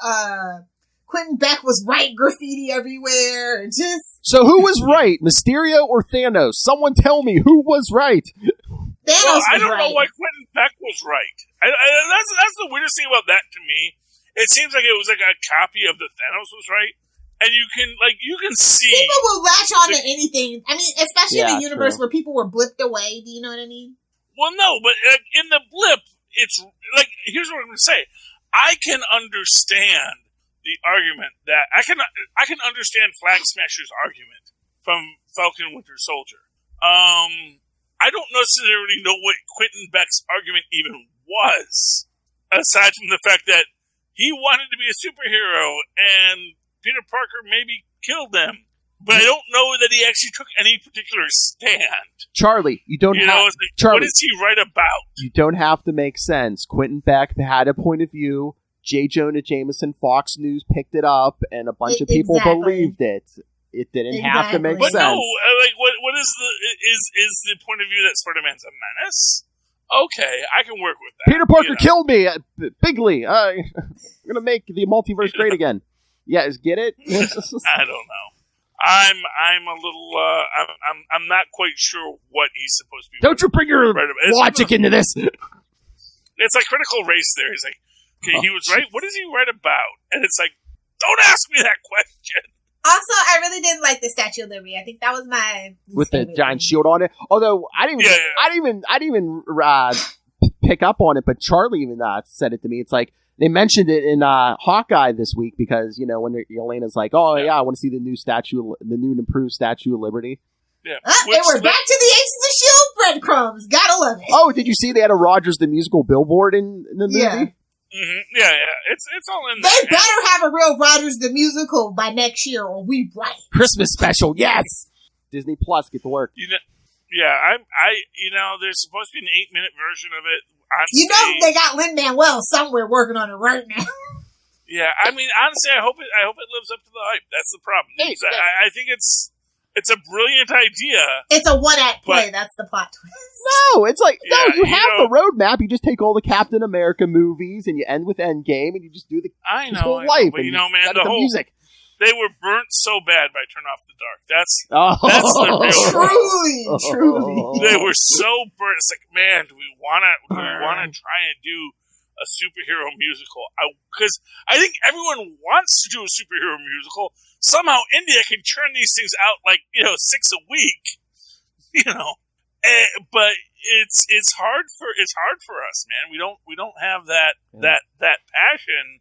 Quentin Beck was right graffiti everywhere, and just... So who was right, Mysterio or Thanos? Someone tell me who was right. Thanos I don't was right. know why Quentin Beck was right. That's the weirdest thing about that to me. It seems like it was like a copy of the Thanos was right, and you can see people will latch on to anything. I mean, especially in the universe where people were blipped away. Do you know what I mean? Well, no, but in the blip, it's like, here's what I'm going to say. I can understand the argument that I can understand Flag Smasher's argument from Falcon and Winter Soldier. I don't necessarily know what Quentin Beck's argument even was, aside from the fact that he wanted to be a superhero and Peter Parker maybe killed him. But I don't know that he actually took any particular stand. Charlie, you don't have... Like, Charlie, what is he right about? You don't have to make sense. Quentin Beck had a point of view. J. Jonah Jameson, Fox News picked it up, and a bunch of people believed it. It didn't have to make sense. But no, what is the point of view that Spider-Man's a menace? Okay, I can work with that. Peter Parker killed me, bigly. I'm gonna make the multiverse great again. Yeah, get it? I don't know. I'm a little. I'm not quite sure what he's supposed to be. Don't you bring your logic into this? It's like Critical Race Theory. It's like, okay, he was right. What is he right about? And it's like, don't ask me that question. Also, I really didn't like the Statue of Liberty. I think that was my with the giant shield on it. Although I didn't even pick up on it, but Charlie even said it to me. It's like they mentioned it in Hawkeye this week because when Elena's like, "Oh yeah, I want to see the new and improved Statue of Liberty." Yeah, they were back to the Agents of S.H.I.E.L.D. breadcrumbs. Gotta love it. Oh, did you see they had a Rogers the Musical billboard in the movie? Yeah. Mm-hmm. Yeah, it's all in there. They better have a real Rogers the Musical by next year, or we right. Christmas special, yes. Disney Plus, get to work. There's supposed to be an 8-minute version of it on stage. They got Lin-Manuel somewhere working on it right now. Yeah, I mean, honestly, I hope it lives up to the hype. That's the problem. I think it's a brilliant idea. It's a one-act play. That's the plot twist. No, it's like, you have the roadmap. You just take all the Captain America movies and you end with Endgame and you just do his whole life. But man, the music. They were burnt so bad by Turn Off the Dark. That's the real truly. They were so burnt. It's like, man, do we want to try and do a superhero musical? Because I think everyone wants to do a superhero musical. Somehow India can churn these things out 6 a week, but it's hard for us, man. We don't have that passion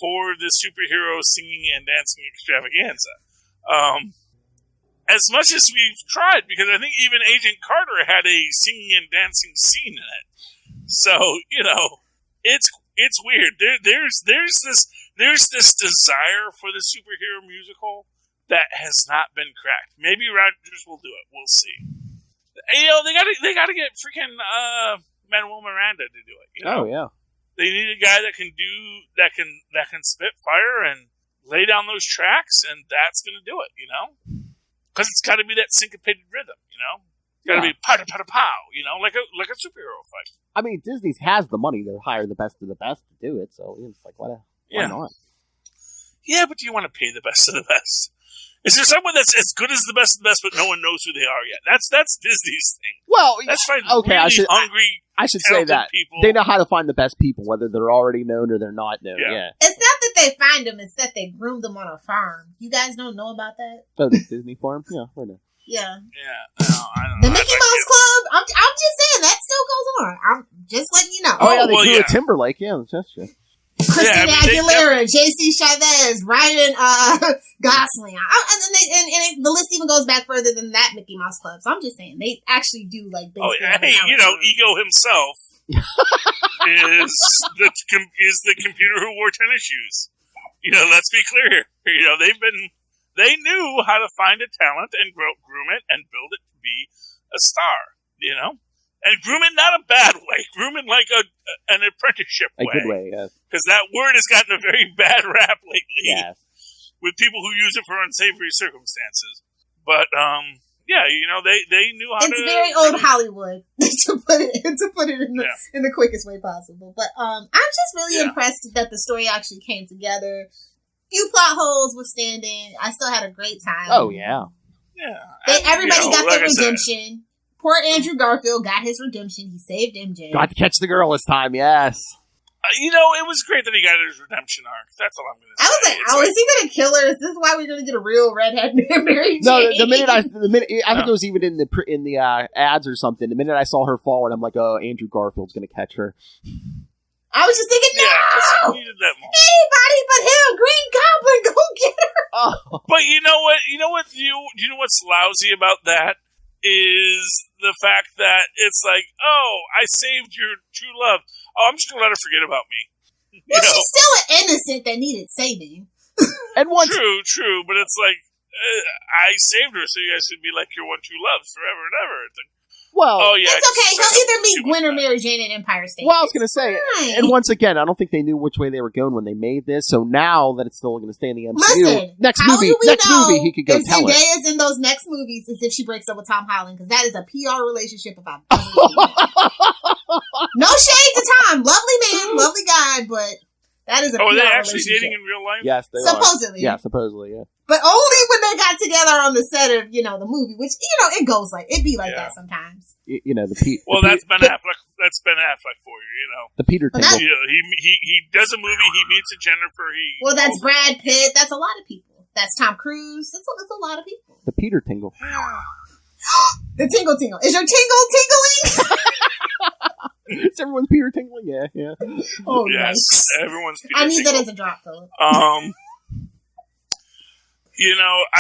for the superhero singing and dancing extravaganza. As much as we've tried, because I think even Agent Carter had a singing and dancing scene in it. So, it's weird. There's this desire for the superhero musical that has not been cracked. Maybe Rogers will do it. We'll see. They gotta get freaking Manuel Miranda to do it. Oh yeah. They need a guy that can spit fire and lay down those tracks, and that's gonna do it. Because it's got to be that syncopated rhythm. It's got to be pow, like a superhero fight. I mean, Disney has the money to hire the best of the best to do it, so it's like, why not? Yeah, but do you want to pay the best of the best? Is there someone that's as good as the best of the best, but no one knows who they are yet? That's Disney's thing. Well, that's fine. Okay, really I should say that people. They know how to find the best people, whether they're already known or they're not known. Yeah. It's not that they find them; it's that they groomed them on a farm. You guys don't know about that? Oh, the Disney farm? Yeah, I know. Yeah. Yeah. No, I don't know. The Mickey Mouse Club. I'm just saying that still goes on. I'm just letting you know. Oh yeah, they grew a Timberlake. Yeah, that's true. Christina Aguilera, J.C. Chavez, Ryan Gosling, and the list even goes back further than that Mickey Mouse Club. So I'm just saying they actually do like. Ego himself is the computer who wore tennis shoes. Let's be clear here. They knew how to find a talent and groom it and build it to be a star. And groom it not a bad way. Groom it like an apprenticeship way. A good way, yes. Because that word has gotten a very bad rap lately. Yes. With people who use it for unsavory circumstances. But, they knew how to... It's very old Hollywood, to put it in the quickest way possible. But I'm just really impressed that the story actually came together. Few plot holes withstanding. I still had a great time. Oh, yeah. Yeah. Everybody got their redemption. Poor Andrew Garfield got his redemption. He saved MJ. Got to catch the girl this time, yes. It was great that he got his redemption arc. That's all I'm going to say. I was like, is he going to kill her? Is this why we're going to get a real redhead Mary Jane? No, the minute I think it was even in the ads or something. The minute I saw her fall, and I'm like, oh, Andrew Garfield's going to catch her. I was just thinking, no! He needed that moment. Anybody but him, Green Goblin, go get her! Oh. But you know what? Do you know what's lousy about that? Is the fact that it's like, oh, I saved your true love. Oh, I'm just going to let her forget about me. Well, she's still an innocent that needed saving. And True, but it's like, I saved her so you guys could be like your one true loves forever and ever. It's like, well, it's okay. He'll either meet Gwen or Mary Jane in Empire State. Well, I was going to say, and once again, I don't think they knew which way they were going when they made this. So now that it's still going to stay in the MCU, next movie, he could go tell it. If Zendaya is in those next movies, is if she breaks up with Tom Holland, because that is a PR relationship about. No shade to Tom, lovely man, lovely guy, but that is a PR relationship. Are they actually dating in real life? Yes, they supposedly. Yeah, supposedly, yeah. But only when they got together on the set of, the movie, which, it goes like, it be like that sometimes. That's Ben Affleck. That's Ben Affleck for you, The Peter Tingle. He does a movie, he meets a Jennifer, that's Brad Pitt, that's a lot of people. That's Tom Cruise, that's a lot of people. The Peter Tingle. The Tingle Tingle. Is your tingle tingling? Is everyone's Peter tingling? Yeah. Oh, yes, nice. Everyone's Peter I need Tingle. that as a drop, Philip.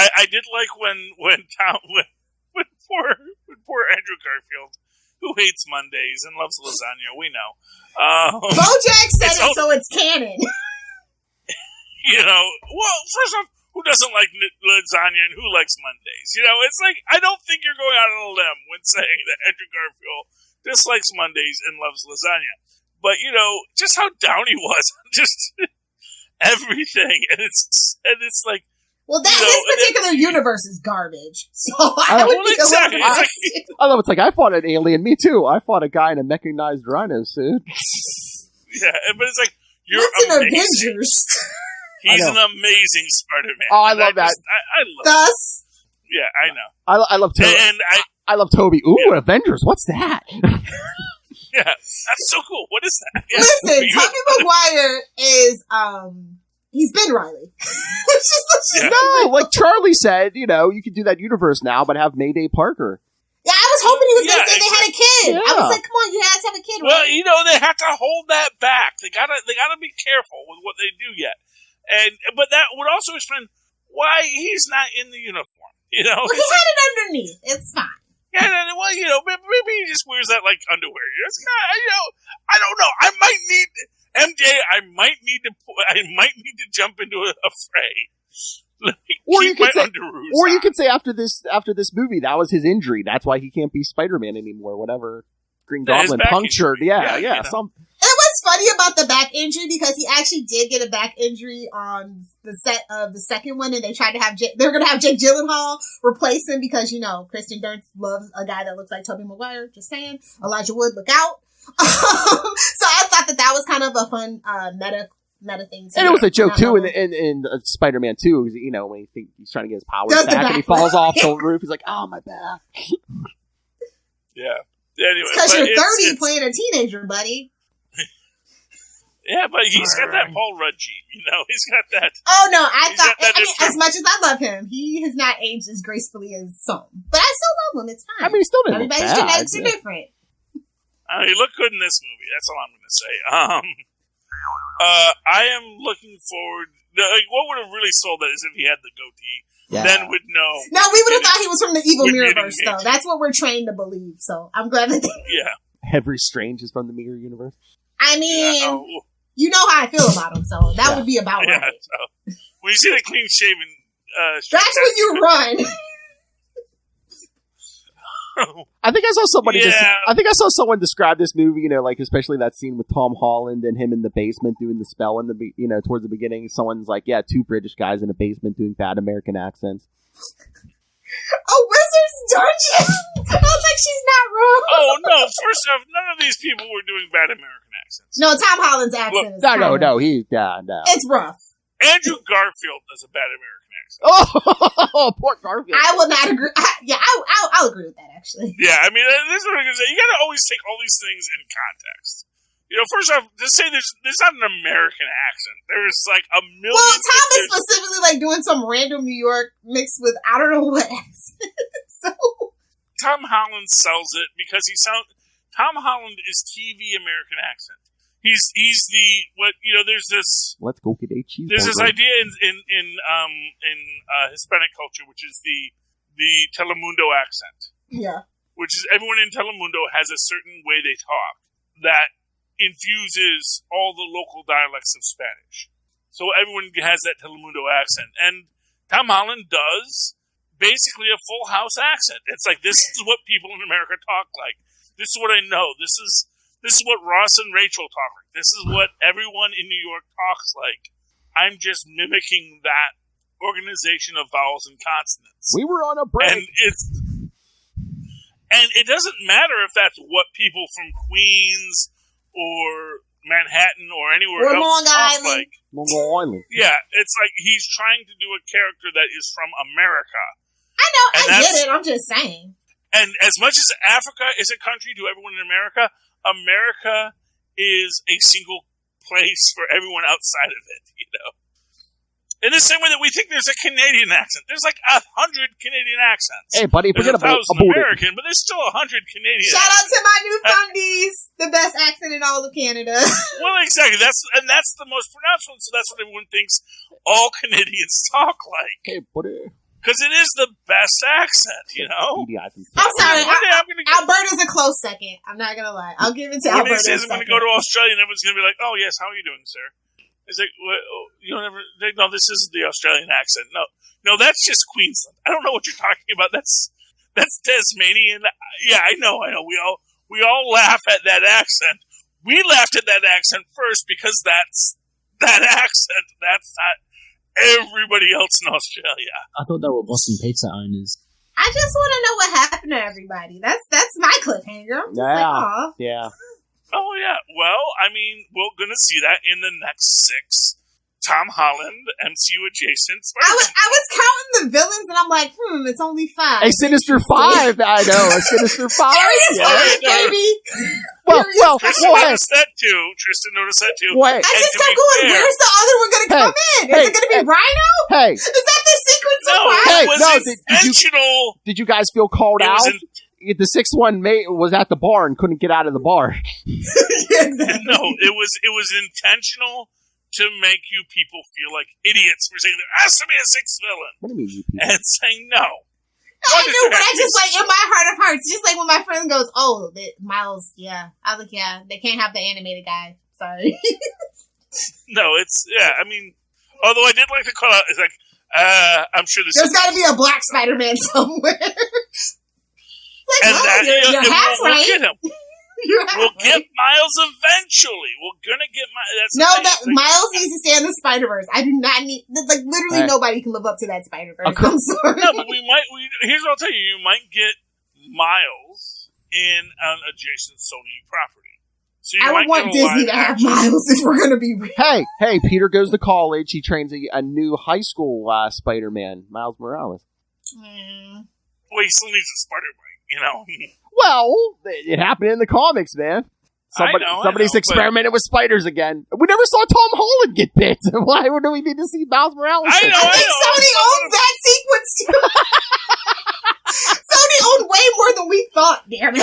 I did like when poor Andrew Garfield, who hates Mondays and loves lasagna, we know. BoJack said it, so it's canon. Well, first off, who doesn't like lasagna and who likes Mondays? It's like, I don't think you're going out on a limb when saying that Andrew Garfield dislikes Mondays and loves lasagna. But, just how down he was on just everything. And it's like, well, his particular universe is garbage. So I would be exactly. Although it's like, I fought an alien. Me too. I fought a guy in a mechanized rhino suit. Yeah, but it's like, you're an amazing. Avengers? He's an amazing Spider-Man. Oh, I love that. I love Thus? Yeah, I know. I love Toby. And I love Toby. Ooh, Avengers. What's that? Yeah, that's so cool. What is that? Yeah. Listen, Tobey Maguire is, he's Ben Reilly. No, like Charlie said, you could do that universe now, but have Mayday Parker. Yeah, I was hoping he was going to say they had a kid. Yeah. I was like, come on, you guys have a kid, right? Well, you know, they have to hold that back. They gotta be careful with what they do yet. But that would also explain why he's not in the uniform. You know, Well, he had it underneath. It's fine. Yeah, well, you know, maybe he just wears that like underwear. It's kind of, you know, I don't know. I might need MJ. I might need to jump into a fray. Or you could say after this movie, that was his injury. That's why he can't be Spider-Man anymore. Whatever Green Goblin punctured. Yeah. You know. And what's funny about the back injury, because he actually did get a back injury on the set of the second one, and they tried to have they were going to have Jake Gyllenhaal replace him because, you know, Kristen Dunst loves a guy that looks like Tobey Maguire. Just saying. Elijah Wood, look out. So I thought that was kind of a fun meta thing. And it was a joke too in Spider-Man 2. You know, when he's trying to get his powers back and he falls off the roof, he's like, "Oh, my back." Yeah. Anyway, because you're 30 playing a teenager, buddy. Yeah, but he's got that Paul Rudd gene, you know. He's got that. Oh no, I mean, as much as I love him, he has not aged as gracefully as some. But I still love him. It's fine. I mean, he still didn't look Everybody's bad. genetics are different. He looked good in this movie. That's all I'm going to say. I am looking forward. Like, what would have really sold that is if he had the goatee. Yeah. Then would know. No, we would have thought he was from the evil Mirrorverse, though. That's what we're trained to believe. So I'm glad that. Every Strange is from the Mirror Universe. I mean, you know how I feel about him, so that would be about right. So, when you see the clean shaven, that's when you run. I think I saw somebody. I think I saw someone describe this movie. You know, like especially that scene with Tom Holland and him in the basement doing the spell in the towards the beginning. Someone's like, "Yeah, two British guys in a basement doing bad American accents." A wizard's dungeon. I was like, she's not wrong. Oh no! First off, none of these people were doing bad American accents. No, Tom Holland's accent is no. no. It's rough. Andrew Garfield does a bad American accent. Oh, poor Garfield. I will not agree. I'll agree with that, actually. Yeah, I mean, this is what I'm going to say. You got to always take all these things in context. You know, first off, to say there's not an American accent. There's like a million. Well, Tom is specifically like doing some random New York mixed with I don't know what accent. So Tom Holland sells it because Tom Holland is TV American accent. He's there's this. Let's go get a cheeseburger. There's this idea in Hispanic culture, which is the Telemundo accent. Yeah. Which is everyone in Telemundo has a certain way they talk that infuses all the local dialects of Spanish. So everyone has that Telemundo accent. And Tom Holland does basically a Full House accent. It's like, this is what people in America talk like. This is what I know. This is what Ross and Rachel talk like. This is what everyone in New York talks like. I'm just mimicking that organization of vowels and consonants. We were on a break. And it doesn't matter if that's what people from Queens or Manhattan or anywhere else Long talk Island. like. Long Island. Yeah, it's like he's trying to do a character that is from America. I know, I get it. I'm just saying. And as much as Africa is a country to everyone in America, America is a single place for everyone outside of it, you know? In the same way that we think there's a Canadian accent. There's like 100 Canadian accents. Hey, buddy, forget about American, but there's still 100 Canadian Shout out to my new fundies. The best accent in all of Canada. Well, exactly. That's the most pronounced one, so that's what everyone thinks all Canadians talk like. Hey, buddy. Because it is the best accent, you know? I'm sorry. Alberta's a close second. I'm not going to lie. I'll give it to Alberta. I'm going to go to Australia and everyone's going to be like, "Oh, yes, how are you doing, sir?" It's like, well, you don't ever. No, this isn't the Australian accent. No, that's just Queensland. I don't know what you're talking about. That's Tasmanian. Yeah, I know. We all laugh at that accent. We laughed at that accent first because that's that accent. That's not everybody else in Australia. I thought they were Boston pizza owners. I just want to know what happened to everybody. That's my cliffhanger. I'm just like, aw. Yeah. Oh, yeah. Well, I mean, we're going to see that in the next 6 Tom Holland MCU adjacent. I was counting the villains, and I'm like, it's only 5. A Sinister 5. I know, a Sinister 5. Baby. Well, Tristan noticed that too. Wait. I just kept going, where's the other one going to come in? Is it going to be Rhino? Hey. Is that the secret surprise? No, it was intentional. Did you guys feel called out? the sixth one was at the bar and couldn't get out of the bar. Exactly. No, it was intentional to make you people feel like idiots for saying there has to be a sixth villain. What do you mean, you people? And saying no. I knew, but I just like in my heart of hearts, just like when my friend goes, "Oh, Miles, yeah," I was like, "Yeah, they can't have the animated guy." Sorry. No, I mean, although I did like to call out, it's like, I'm sure there's got to be a black Spider-Man somewhere. Like, and you're half we'll right. get him. We'll get Miles eventually. We're gonna get Miles. Miles needs to stay in the Spider-Verse. I do not need, like, literally nobody can live up to that Spider-Verse. I'm sorry. No, but here's what I'll tell you. You might get Miles in an adjacent Sony property. So I would want Disney to have Miles if we're gonna be real. Hey, Peter goes to college. He trains a new high school Spider-Man, Miles Morales. Well, he still needs a spider bite, you know? Well, it happened in the comics, man. Somebody's experimented with spiders again. We never saw Tom Holland get bit. Why do we need to see Miles Morales? I know. Sony owns that sequence too. Sony owned way more than we thought, damn it.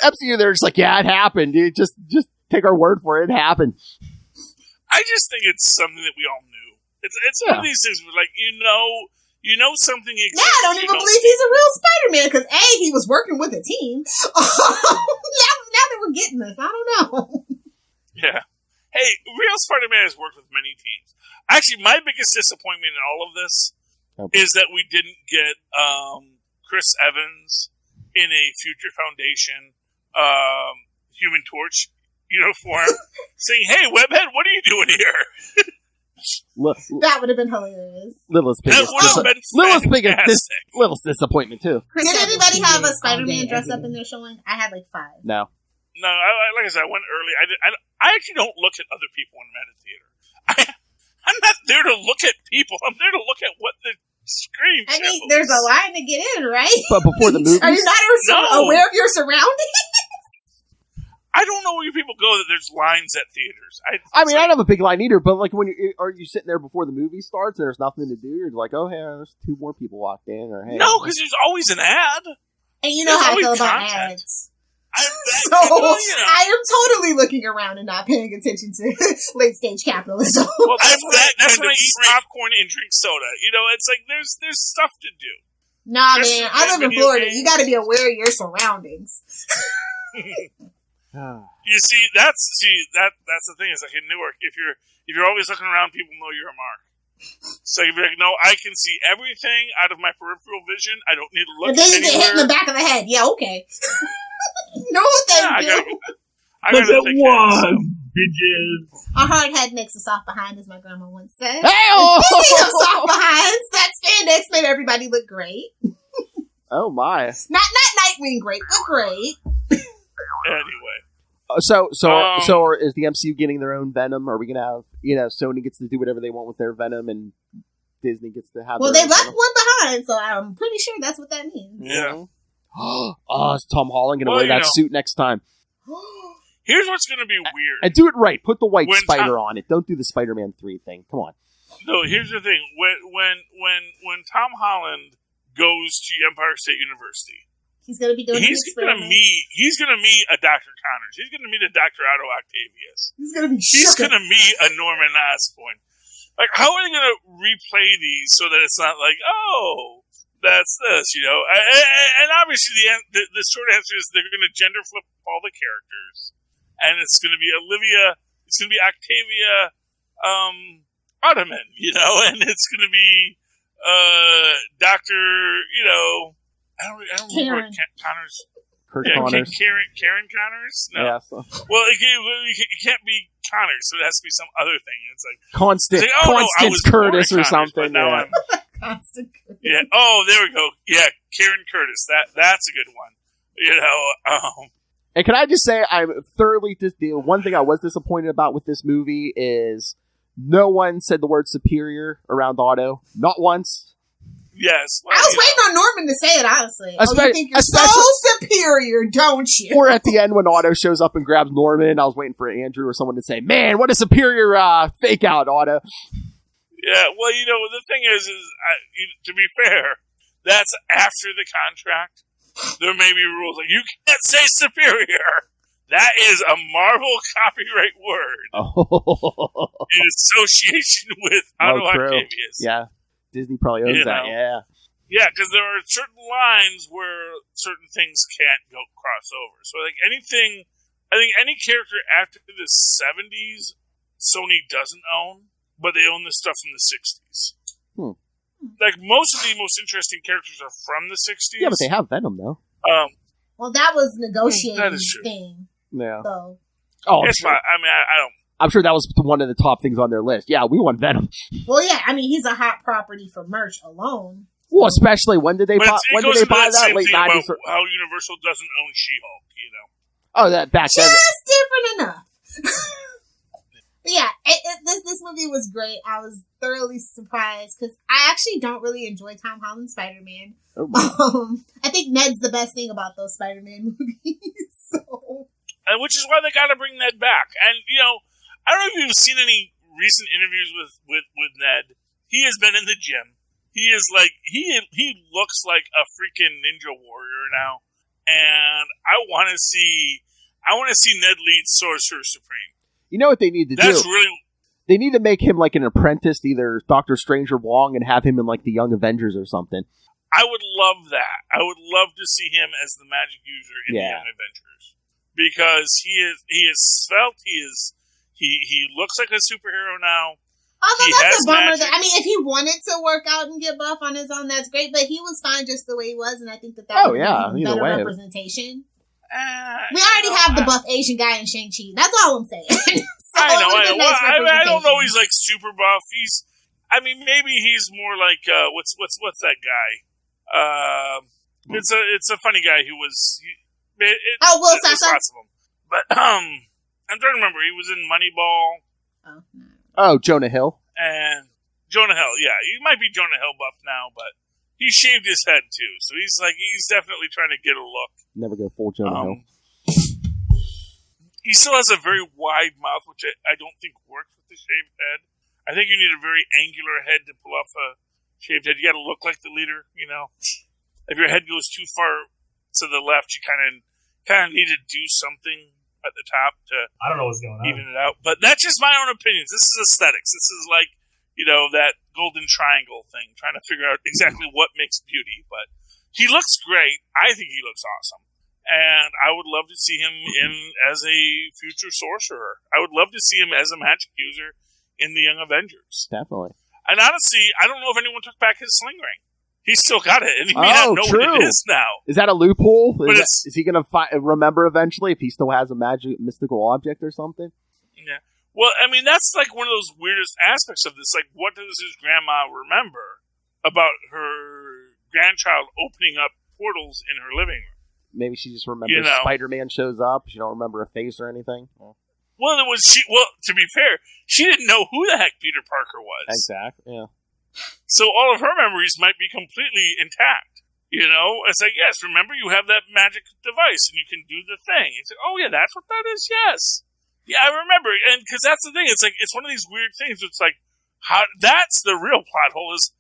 MCU, they're just like, yeah, it happened, dude. Just take our word for it. It happened. I just think it's something that we all knew. It's one of these things where, like, you know something exists. Yeah, I don't even believe he's a real Spider-Man because he was working with a team. Now that we're getting this, I don't know. Yeah. Hey, real Spider-Man has worked with many teams. Actually, my biggest disappointment in all of this is that we didn't get Chris Evans in a Future Foundation Human Torch uniform saying, "Hey, Webhead, what are you doing here?" That would have been hilarious. Lilith's biggest disappointment too. Did anybody have a Spider-Man dress up in their showing? I had like 5. No, like I said, I went early. I actually don't look at other people when I'm at a theater. I'm not there to look at people. I'm there to look at what the screen shows. I mean, there's a line to get in, right? But before the movie, are you not aware of your surroundings? I don't know where you people go that there's lines at theaters. I mean, I don't have a big line either, but like are you sitting there before the movie starts and there's nothing to do? You're like, oh, hey, there's 2 more people walked in, or hey. No, because there's always an ad. And you know how I feel about ads. I am totally looking around and not paying attention to late stage capitalism. Well, that's when I eat popcorn and drink soda. It's like there's stuff to do. Nah, man, I live in Florida. You got to be aware of your surroundings. You see, that's the thing. It's like in Newark, if you're always looking around, people know you're a mark. So you'd be like, no, I can see everything out of my peripheral vision. I don't need to look. And then you anywhere. get hit in the back of the head. Yeah, okay. Know what they do? I gotta think one, bitches. A hard head makes a soft behind, as my grandma once said. Hey-oh! Speaking of soft behinds, that spandex made everybody look great. Oh my! Not Nightwing great, but great. Anyway. So is the MCU getting their own Venom? Are we gonna have Sony gets to do whatever they want with their Venom and Disney gets to have? Well, they left Venom? one behind, so I'm pretty sure that's what that means. Yeah. Is Tom Holland gonna wear that suit next time? Here's what's gonna be weird. And do it right. Put the white spider on it. Don't do the Spider-Man 3 thing. Come on. No, here's the thing. When Tom Holland goes to Empire State University. He's going to be doing He's going to meet a Dr. Connors. He's going to meet a Dr. Otto Octavius. He's going to meet a Norman Osborn. Like, how are they going to replay these so that it's not like, oh, that's this, And obviously the short answer is they're going to gender flip all the characters. And it's going to be it's going to be Octavia Ottoman, and it's going to be Dr., I don't remember what Connors. Connors. Karen Connors? No. Yeah, Well, it can't be Connors, so it has to be some other thing. It's like Constance Curtis or something. Now Constance Curtis. Yeah. Oh, there we go. Yeah, Karen Curtis. That's a good one. And can I just say, I'm thoroughly one thing I was disappointed about with this movie is no one said the word superior around Otto. Not once. Yes. Well, I was waiting on Norman to say it, honestly. You think you're so superior, don't you? Or at the end when Otto shows up and grabs Norman, I was waiting for Andrew or someone to say, man, what a superior fake out, Otto. Yeah, well, the thing is to be fair, that's after the contract. there may be rules like you can't say superior. That is a Marvel copyright word. Oh. In association with Otto Octavius. Yeah. Disney probably owns that, yeah. Yeah, because there are certain lines where certain things can't go cross over. So, like, I think any character after the 70s, Sony doesn't own, but they own the stuff from the 60s. Like, most of the most interesting characters are from the 60s. Yeah, but they have Venom, though. Well, that was negotiating that is true. thing. Yeah. So. Oh, it's fine. I mean, I don't. I'm sure that was one of the top things on their list. Yeah, we want Venom. Well, yeah, I mean, he's a hot property for merch alone. Well, especially when did they buy that? Late 90s? How Universal doesn't own She-Hulk, you know? Oh, that back then. Just different enough. But yeah, this movie was great. I was thoroughly surprised because I actually don't really enjoy Tom Holland Spider-Man. Oh. I think Ned's the best thing about those Spider-Man movies. So. And which is why they got to bring Ned back. And you know, I don't know if you've seen any recent interviews with Ned. He has been in the gym. He is like he looks like a freaking ninja warrior now, and I want to see Ned lead Sorcerer Supreme. You know what they need to do? They need to make him like an apprentice, either Doctor Strange or Wong, and have him in like the Young Avengers or something. I would love that. I would love to see him as the magic user in the Young Avengers because he is svelte. He looks like a superhero now. Although that's a bummer. If he wanted to work out and get buff on his own, that's great. But he was fine just the way he was, and I think that would be better representation. We already have the buff Asian guy in Shang-Chi. That's all I'm saying. So I know. I don't know. He's like super buff. Maybe he's more like what's that guy? It's a funny guy who was. Will Sasso. Lots of them. But I'm trying to remember. He was in Moneyball. Oh no. Oh, Jonah Hill. And Jonah Hill, yeah. He might be Jonah Hill buff now, but he shaved his head too. So he's definitely trying to get a look. Never go full Jonah Hill. He still has a very wide mouth, which I don't think works with the shaved head. I think you need a very angular head to pull off a shaved head. You got to look like the leader, you know. If your head goes too far to the left, you kind of need to do something at the top to I don't know what's going on. Even it out. But that's just my own opinions. This is aesthetics. This is like, you know, that golden triangle thing, trying to figure out exactly what makes beauty. But he looks great. I think he looks awesome. And I would love to see him in as a future sorcerer. I would love to see him as a magic user in the Young Avengers. Definitely. And honestly, I don't know if anyone took back his sling ring. He's still got it, and he may not know what it is now. Is that a loophole? Is he going to remember eventually if he still has a mystical object or something? Yeah. Well, I mean, that's like one of those weirdest aspects of this. Like, what does his grandma remember about her grandchild opening up portals in her living room? Maybe she just remembers Spider-Man shows up. She don't remember a face or anything. Well, to be fair, she didn't know who the heck Peter Parker was. Exactly, yeah. So all of her memories might be completely intact. You know? It's like, yes, remember you have that magic device and you can do the thing. It's like, oh yeah, that's what that is? Yes. Yeah, I remember. And because that's the thing. It's like, it's one of these weird things. It's like, that's the real plot hole is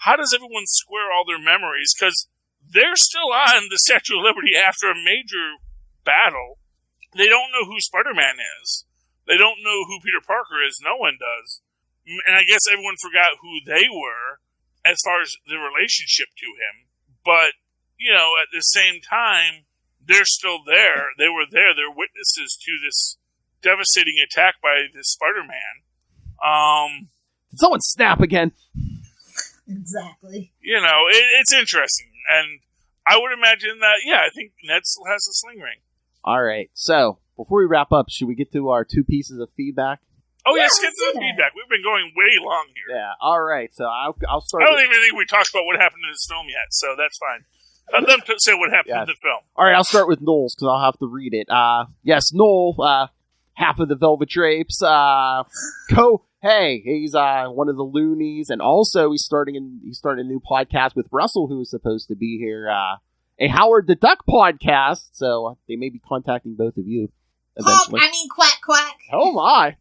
how does everyone square all their memories? Because they're still on the Statue of Liberty after a major battle. They don't know who Spider-Man is. They don't know who Peter Parker is. No one does. And I guess everyone forgot who they were as far as the relationship to him. But, you know, at the same time, they're still there. They were there. They're witnesses to this devastating attack by this Spider-Man. Did someone snap again? Exactly. You know, it's interesting. And I would imagine that, I think Ned still has a sling ring. All right. So, before we wrap up, should we get to our 2 pieces of feedback? Oh, yeah, let's get to the feedback. We've been going way long here. Yeah, all right. So I'll start. I don't even think we talked about what happened in this film yet, so that's fine. Let them say what happened in the film. All right, I'll start with Noel's because I'll have to read it. Yes, Noel, half of the Velvet Drapes. He's one of the Loonies, and also he's starting a new podcast with Russell, who is supposed to be here. A Howard the Duck podcast. So they may be contacting both of you eventually. Quack quack. Oh my.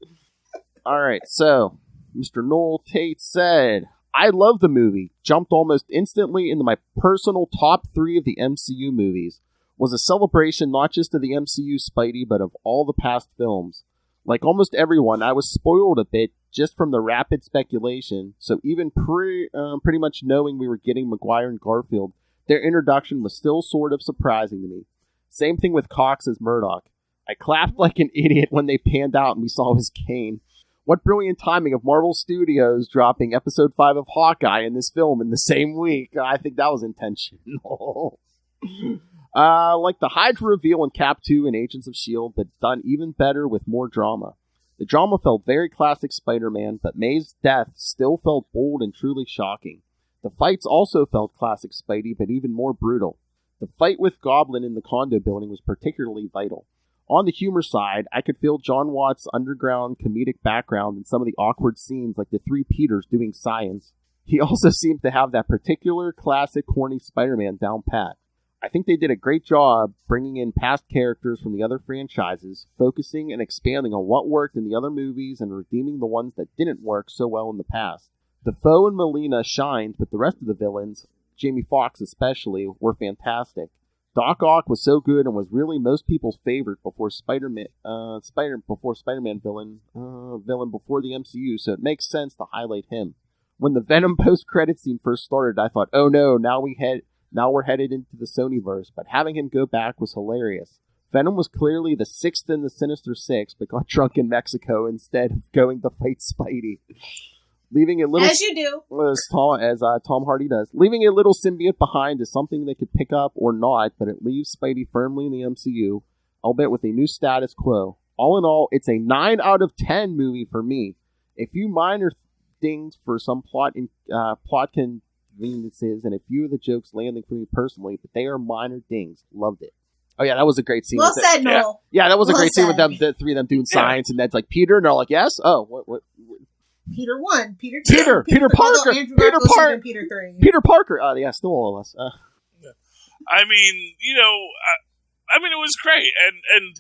All right, so Mr. Noel Tate said, I love the movie. Jumped almost instantly into my personal top 3 of the MCU movies. Was a celebration not just of the MCU Spidey, but of all the past films. Like almost everyone, I was spoiled a bit just from the rapid speculation, so even pretty much knowing we were getting Maguire and Garfield, their introduction was still sort of surprising to me. Same thing with Cox as Murdoch. I clapped like an idiot when they panned out and we saw his cane. What brilliant timing of Marvel Studios dropping episode 5 of Hawkeye in this film in the same week. I think that was intentional. Like the Hydra reveal in Cap 2 and Agents of S.H.I.E.L.D., but done even better with more drama. The drama felt very classic Spider-Man, but May's death still felt bold and truly shocking. The fights also felt classic Spidey, but even more brutal. The fight with Goblin in the condo building was particularly vital. On the humor side, I could feel John Watts' underground comedic background in some of the awkward scenes like the 3 Peters doing science. He also seemed to have that particular classic corny Spider-Man down pat. I think they did a great job bringing in past characters from the other franchises, focusing and expanding on what worked in the other movies and redeeming the ones that didn't work so well in the past. Defoe and Molina shined, but the rest of the villains, Jamie Foxx especially, were fantastic. Doc Ock was so good and was really most people's favorite before Spider-Man villain before the MCU, so it makes sense to highlight him. When the Venom post-credit scene first started, I thought, oh no, now we're headed into the Sonyverse, but having him go back was hilarious. Venom was clearly the 6th in the Sinister Six, but got drunk in Mexico instead of going to fight Spidey. Leaving a little, as you do, as Tom Hardy does. Leaving a little symbiote behind is something they could pick up or not, but it leaves Spidey firmly in the MCU, albeit with a new status quo. All in all, it's a 9 out of 10 movie for me. A few minor dings for some plot conveniences and a few of the jokes landing for me personally, but they are minor dings. Loved it. Oh yeah, that was a great scene. Well said, Noel. Yeah, that was a Well great scene with said. them, the 3 of them doing science, and Ned's like, Peter, and they're like, yes? Oh, what? Peter 1, Peter 2, Peter Parker, Andrew Garfield should have been Peter 3. Peter Parker. Oh yeah, still all of us. I mean, it was great, and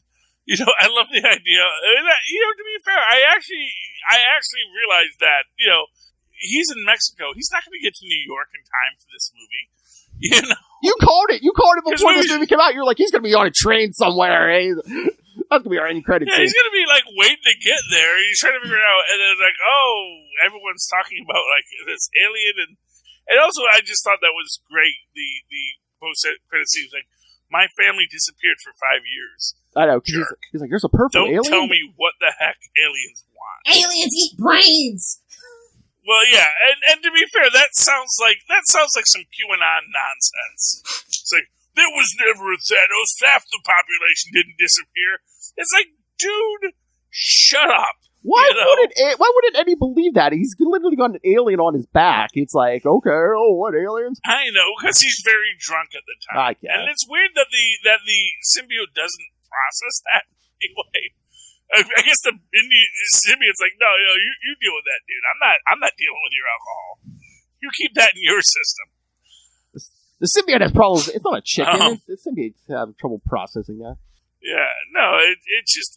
I love the idea. And, to be fair, I actually realized that, he's in Mexico. He's not going to get to New York in time for this movie. You called it. You called it before this movie came out. You're like, he's going to be on a train somewhere. Eh? That's going to be our end credits. Yeah, he's going to be like waiting to get there. He's trying to figure it out, and then like, oh, everyone's talking about like this alien, and also I just thought that was great. The post credit scene was like, my family disappeared for 5 years. I know. He's like, there's a purple alien. Don't tell me what the heck aliens want. Aliens eat brains. Well, yeah, and to be fair, that sounds like some QAnon nonsense. It's like, there was never a Thanos. Half the population didn't disappear. It's like, dude, shut up. Why wouldn't Eddie believe that? He's literally got an alien on his back. It's like, okay, what aliens? I know, because he's very drunk at the time. I guess. And it's weird that the symbiote doesn't process that anyway. I guess the symbiote's like, no, you deal with that, dude. I'm not dealing with your alcohol. You keep that in your system. The symbiote has problems. It's not a chicken. The symbiotes have trouble processing that. Yeah, no, it just.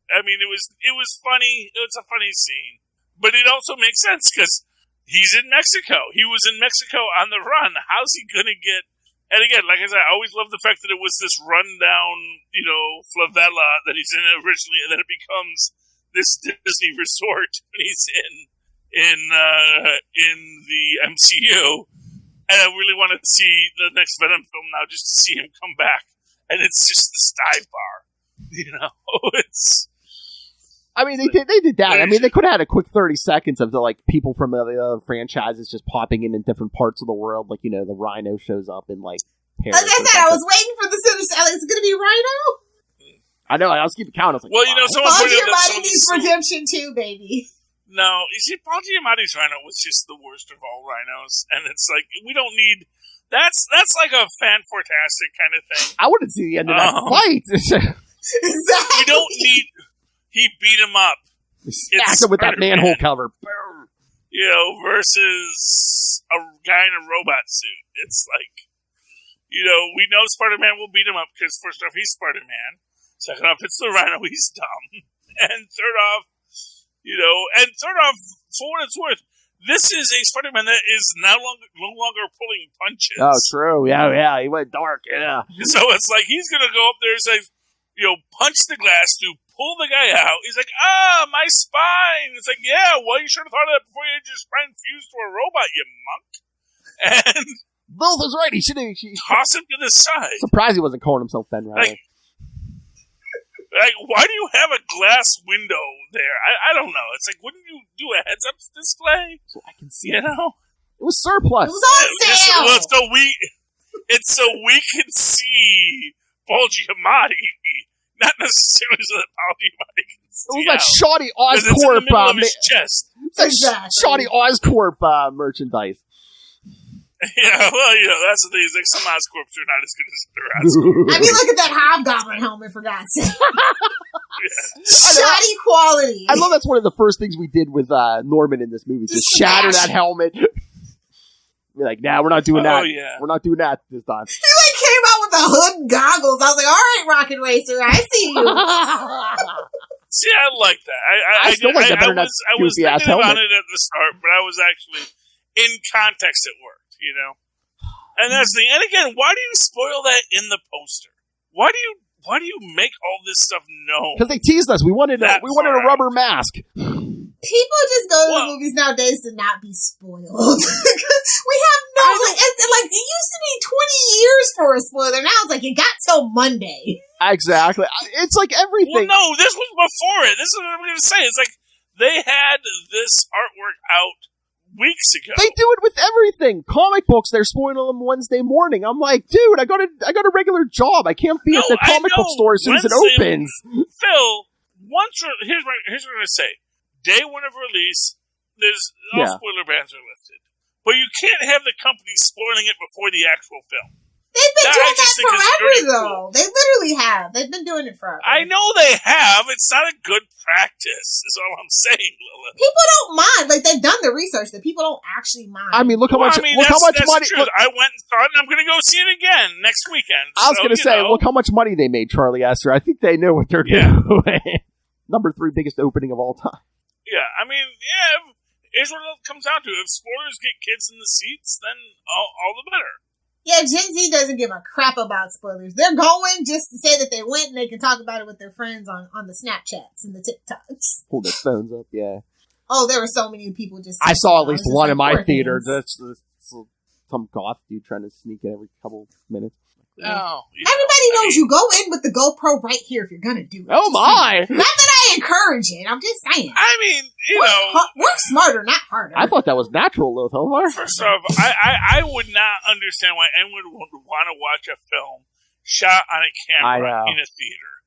I mean, it was funny. It was a funny scene, but it also makes sense because he's in Mexico. He was in Mexico on the run. How's he gonna get? And again, like I said, I always love the fact that it was this rundown, favela that he's in originally, and then it becomes this Disney resort when he's in the MCU. And I really want to see the next Venom film now, just to see him come back. And it's just this dive bar, It's. I mean, they did that. I mean, they could have had a quick 30 seconds of the people from the other franchises just popping in different parts of the world, like the Rhino shows up in Paris. Like I said, I was waiting for the Sinister. It's going to be Rhino. I know. I was keeping count. I was like, well, someone Paul pointed out that Giamatti needs redemption too, baby. No, you see, Paul Giamatti's Rhino was just the worst of all rhinos, and it's like we don't need. That's like a fan-fortastic kind of thing. I wouldn't see the end of that fight. Exactly. We don't need. He beat him up. Smacked him with that manhole cover. Versus a guy in a robot suit. It's like, we know Spider-Man will beat him up because first off, he's Spider-Man. Second off, it's the Rhino. He's dumb. And third off, for what it's worth, This is a Spider-Man that is no longer pulling punches. Oh, true. Yeah. He went dark. Yeah. So it's like he's going to go up there and say, punch the glass through, pull the guy out. He's like, my spine. It's like, yeah, well, you should have thought of that before you had your spine fused to a robot, you monk. And Lilith was right. He should have. Toss him to the side. Surprised he wasn't calling himself Ben Riley. Like, why do you have a glass window there? I don't know. It's like, wouldn't you do a heads-up display? So I can see It was surplus. It was on sale. It's so we can see Paul Giamatti, not necessarily so that Paul Giamatti can see. It was like shoddy it's in the Oscorp. middle of his chest. It's like shoddy Oscorp merchandise. Yeah, well, that's the thing. Like, some Oscorps are not as good as other Oscorps. I mean, look at that Hobgoblin helmet, for God's sake. Shoddy quality. I love that's one of the first things we did with Norman in this movie. Just shatter that helmet. We're like, nah, we're not doing that. Yeah. We're not doing that this time. He came out with the hood and goggles. I was like, all right, Rocket Racer, I see you. See, I like that. I still like that better than that I was goofy-ass thinking about helmet. it at the start, but I was actually, in context, it worked, And that's the thing. And again, why do you spoil that in the poster? Why do you make all this stuff known? Because they teased us. We wanted a rubber mask. People just go to the movies nowadays to not be spoiled. We have no, it used to be 20 years for a spoiler. Now it's like, you got till Monday. Exactly. It's like everything. Well, no, this was before it. This is what I'm going to say. It's like, they had this artwork out weeks ago. They do it with everything. Comic books, they're spoiling them Wednesday morning. I'm like, dude, I got a regular job. I can't be at the comic book store as soon as it opens. Phil, here's what I'm going to say. Day one of release, all spoiler bans are lifted. But you can't have the company spoiling it before the actual film. They've been doing that forever, though. They literally have. They've been doing it forever. I know they have. It's not a good practice, is all I'm saying, Lilith. People don't mind. Like, they've done the research that people don't actually mind. I mean, look how much money. True. I went and saw it, and I'm going to go see it again next weekend. I was going to say, look how much money they made, Charlie Esser. I think they know what they're doing. Number 3 biggest opening of all time. Yeah, I mean, here's what it comes down to. If spoilers get kids in the seats, then all the better. Yeah, Gen Z doesn't give a crap about spoilers. They're going just to say that they went and they can talk about it with their friends on the Snapchats and the TikToks. Hold their phones up, yeah. Oh, there were so many people just... I saw at least one in my theater. That's some goth dude trying to sneak in every couple minutes. No. Everybody knows you go in with the GoPro right here if you're going to do it. Oh, my! Not that I encourage it. I'm just saying. I mean, work smarter, not harder. I thought that was natural, though, Omar. First off, I would not understand why anyone would want to watch a film shot on a camera in a theater.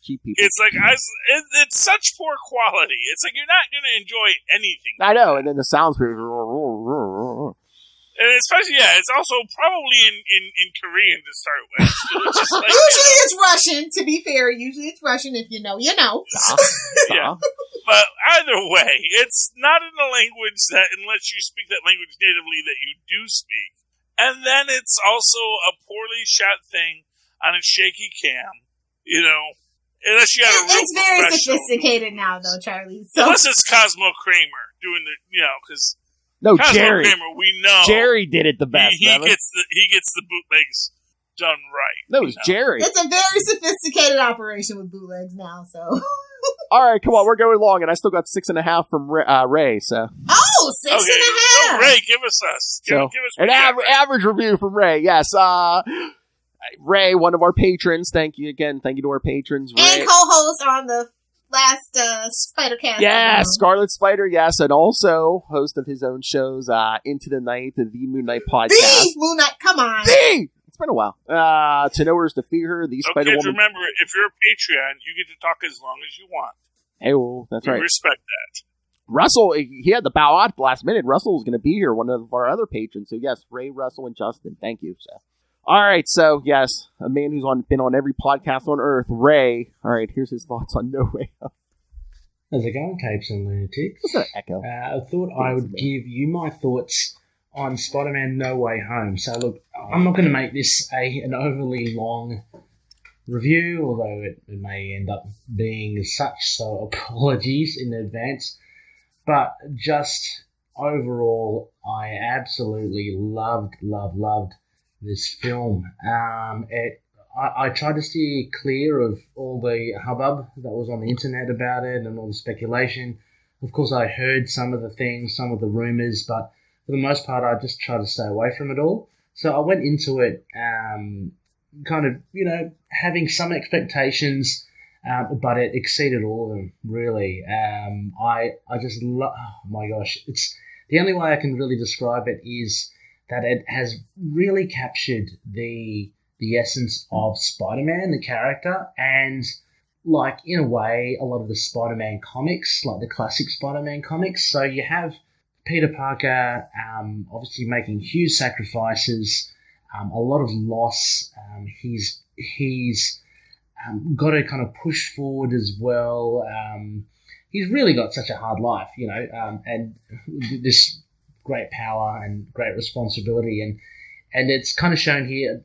Cheap people. It's like, it's such poor quality. It's like, you're not going to enjoy anything. I know, and then the sounds... And especially, it's also probably in Korean to start with. So it's usually it's Russian, to be fair. Usually it's Russian. If you know, you know. Yeah. But either way, it's not in a language that, unless you speak that language natively, that you do speak. And then it's also a poorly shot thing on a shaky cam, Unless you have a real It's very sophisticated now, though, Charlie. So. Unless it's Cosmo Kramer doing because... No, Cosmo Jerry. Kramer, we know. Jerry did it the best. He gets the bootlegs done right. No, it's Jerry. It's a very sophisticated operation with bootlegs now, so. All right, come on, we're going long, and I still got 6.5 from Ray, so. Oh, 6.5! So, Ray, give us give us an average review from Ray, yes. Ray, one of our patrons, thank you to our patrons. Ray. And co-host on the last Spider-Cast. Yes, Scarlet Spider, yes, and also host of his own shows, Into the Night, the Moon Knight podcast. The Moon Knight, come on. It's been a while. To Know Where's to Fear Her, the Spider-Woman. Remember, if you're a Patreon, you get to talk as long as you want. Hey, well, that's right. We respect that. Russell, he had to bow out last minute. Russell was going to be here, one of our other patrons. So, yes, Ray, Russell, and Justin, thank you. So, all right, so, yes, a man who's been on every podcast on Earth, Ray. All right, here's his thoughts on No Way Home. How's it going, Capes and Lunatics? What's that echo? I thought I would give you my thoughts on Spider-Man No Way Home. So, look, I'm not going to make this an overly long review, although it may end up being as such, so apologies in advance. But just overall, I absolutely loved this film. I tried to steer clear of all the hubbub that was on the internet about it and all the speculation. Of course, I heard some of the things, some of the rumors, but for the most part, I just tried to stay away from it all. So I went into it kind of, having some expectations, but it exceeded all of them, really. I just love, oh my gosh, it's the only way I can really describe it is that it has really captured the essence of Spider-Man, the character, and like in a way, a lot of the Spider-Man comics, like the classic Spider-Man comics. So you have Peter Parker obviously making huge sacrifices, a lot of loss. He's got to kind of push forward as well. He's really got such a hard life, and this great power and great responsibility, and it's kind of shown here.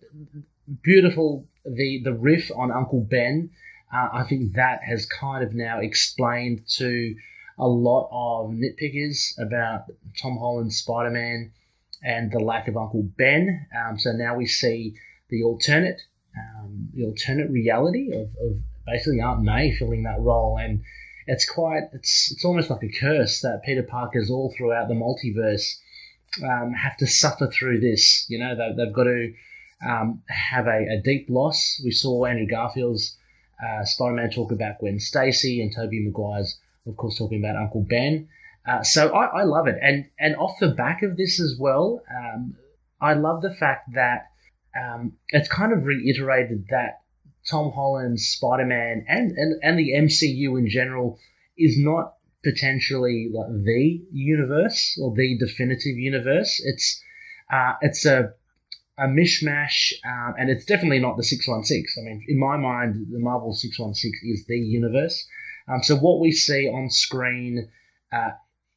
Beautiful, the riff on Uncle Ben. I think that has kind of now explained to a lot of nitpickers about Tom Holland's Spider-Man and the lack of Uncle Ben. So now we see the alternate reality of basically Aunt May filling that role, and it's almost like a curse that Peter Parker's all throughout the multiverse have to suffer through this. They've got to have a deep loss. We saw Andrew Garfield's Spider-Man talk about Gwen Stacy, and Tobey Maguire's, of course, talking about Uncle Ben. So I love it. And off the back of this as well, I love the fact that it's kind of reiterated that Tom Holland's Spider-Man and the MCU in general is not potentially like the universe or the definitive universe. It's a mishmash, and it's definitely not the 616. I mean, in my mind, the Marvel 616 is the universe. So what we see on screen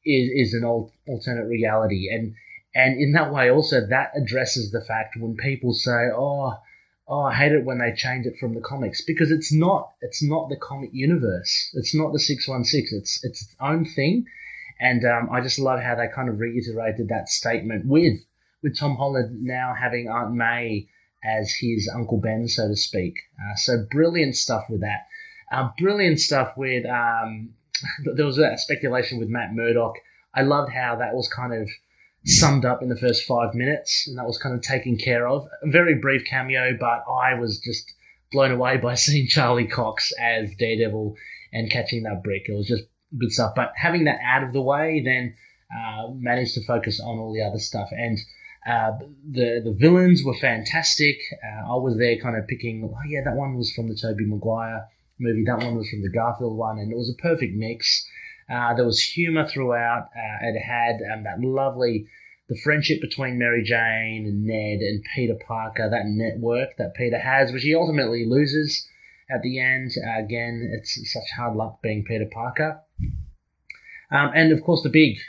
is an alternate reality, and in that way also that addresses the fact when people say, oh, I hate it when they change it from the comics, because it's not the comic universe. It's not the 616. It's its own thing, and I just love how they kind of reiterated that statement with Tom Holland now having Aunt May as his Uncle Ben, so to speak. So brilliant stuff with that. Brilliant stuff with, there was that speculation with Matt Murdock. I loved how that was kind of summed up in the first 5 minutes, and that was kind of taken care of. A very brief cameo, but I was just blown away by seeing Charlie Cox as Daredevil and catching that brick. It was just good stuff. But having that out of the way, then managed to focus on all the other stuff. And the villains were fantastic. I was there kind of picking, that one was from the Tobey Maguire movie, that one was from the Garfield one, and it was a perfect mix. There was humour throughout. It had the friendship between Mary Jane and Ned and Peter Parker, that network that Peter has, which he ultimately loses at the end. Again, it's such hard luck being Peter Parker. And of course, the big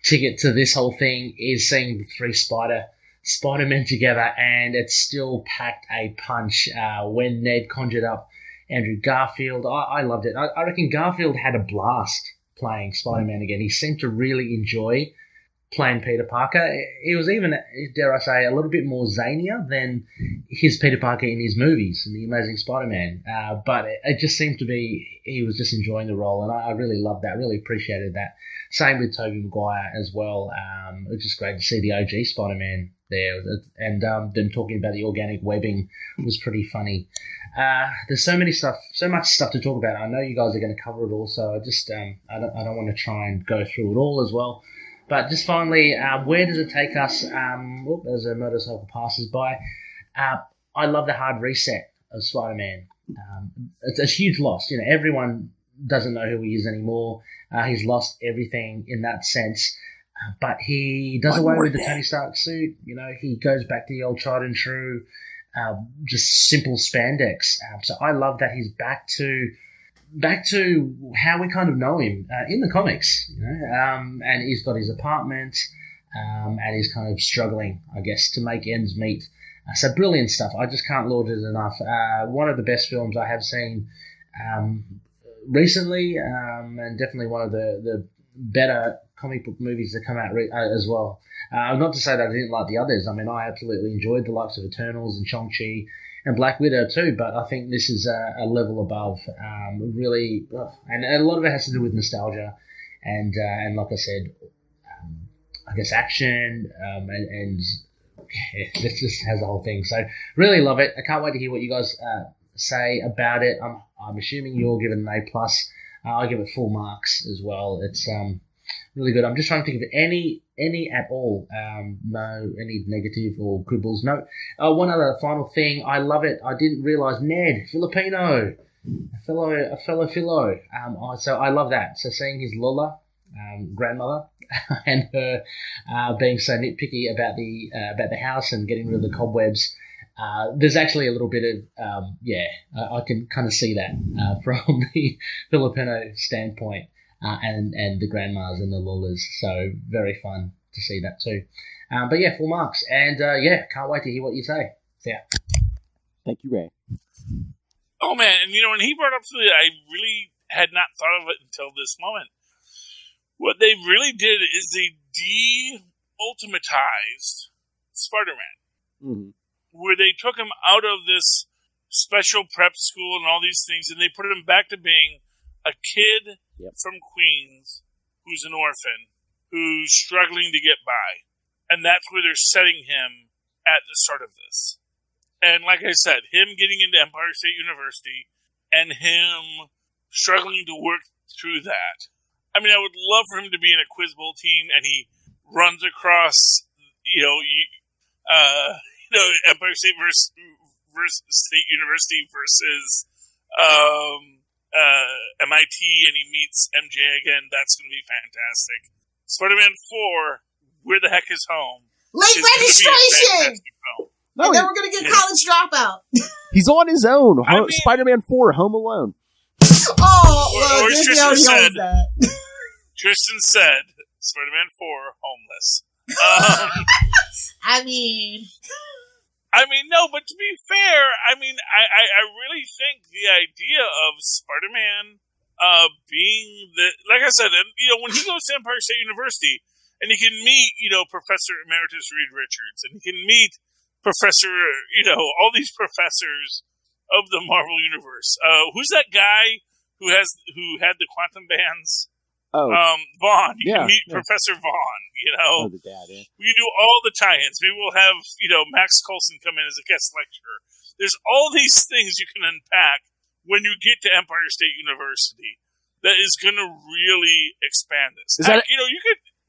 ticket to this whole thing is seeing the three Spider-Men together, and it still packed a punch when Ned conjured up Andrew Garfield. I loved it. I reckon Garfield had a blast playing Spider-Man again. He seemed to really enjoy playing Peter Parker. He was even, dare I say, a little bit more zanier than his Peter Parker in his movies, in The Amazing Spider-Man. But it just seemed to be he was just enjoying the role, and I really loved that, really appreciated that. Same with Tobey Maguire as well. It was just great to see the OG Spider-Man there, and them talking about the organic webbing was pretty funny. There's so much stuff to talk about. I know you guys are going to cover it all, so I just I don't want to try and go through it all as well. But just finally, where does it take us? As a motorcycle passes by, I love the hard reset of Spider-Man. It's a huge loss. Everyone doesn't know who he is anymore. He's lost everything in that sense. But he does away with the Tony Stark suit. He goes back to the old tried and true, just simple spandex. So I love that he's back to how we kind of know him in the comics. And he's got his apartment, and he's kind of struggling, I guess, to make ends meet. So brilliant stuff. I just can't laud it enough. One of the best films I have seen. recently, and definitely one of the better comic book movies that come out as well. Not to say that I didn't like the others. I mean, I absolutely enjoyed the likes of Eternals and Shang-Chi and Black Widow too, but I think this is a level above. Really, and a lot of it has to do with nostalgia, and like I said, I guess action, and yeah, this just has the whole thing. So really love it. I can't wait to hear what you guys say about it. I'm assuming you'll give it an A+. I give it full marks as well. It's really good. I'm just trying to think of any at all. No, any negative or quibbles. No. One other final thing. I love it. I didn't realize Ned, Filipino, a fellow Philo. So I love that. So seeing his Lola, grandmother, and her being so nitpicky about the house and getting rid of the cobwebs. There's actually a little bit of, I can kind of see that from the Filipino standpoint, and the grandmas and the lullers. So very fun to see that too. But yeah, full marks. And can't wait to hear what you say. Yeah. Thank you, Ray. Oh man, and when he brought up something I really had not thought of it until this moment. What they really did is they de-ultimatized Spider-Man. Mm-hmm. Where they took him out of this special prep school and all these things, and they put him back to being a kid from Queens who's an orphan, who's struggling to get by. And that's where they're setting him at the start of this. And like I said, him getting into Empire State University and him struggling to work through that. I mean, I would love for him to be in a Quiz Bowl team, and he runs across, Empire State versus State University versus MIT, and he meets MJ again. That's going to be fantastic. Spider-Man 4, Where the Heck is Home? Late registration! And then we're going to get College Dropout. He's on his own. Spider-Man 4, Home Alone. Oh, well, Disney already owns that. Tristan said, Spider-Man 4, homeless. I mean, no, but to be fair, I really think the idea of Spider-Man being like I said, when he goes to Empire State University, and he can meet, Professor Emeritus Reed Richards, and he can meet Professor, all these professors of the Marvel Universe. Who's that guy who had the quantum bands? Oh, Vaughn. You can meet Professor Vaughn, Oh, the dad, yeah. We can do all the tie-ins. Maybe we'll have, Max Coulson come in as a guest lecturer. There's all these things you can unpack when you get to Empire State University that is going to really expand this.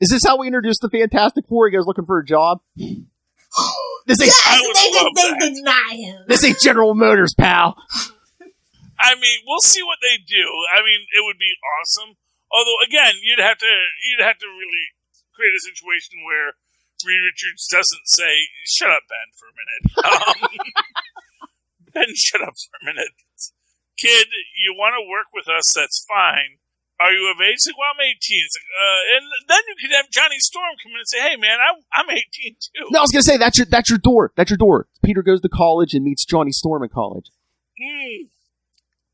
Is this how we introduce the Fantastic Four? He goes looking for a job? They deny him. This ain't General Motors, pal. We'll see what they do. It would be awesome. Although, again, you'd have to really create a situation where Reed Richards doesn't say, "Shut up, Ben, for a minute." Ben, shut up for a minute. Kid, you want to work with us? That's fine. Are you of age? Like, well, I'm 18. It's like, and then you could have Johnny Storm come in and say, "Hey, man, I'm 18 too." No, I was gonna say that's your door. That's your door. Peter goes to college and meets Johnny Storm in college.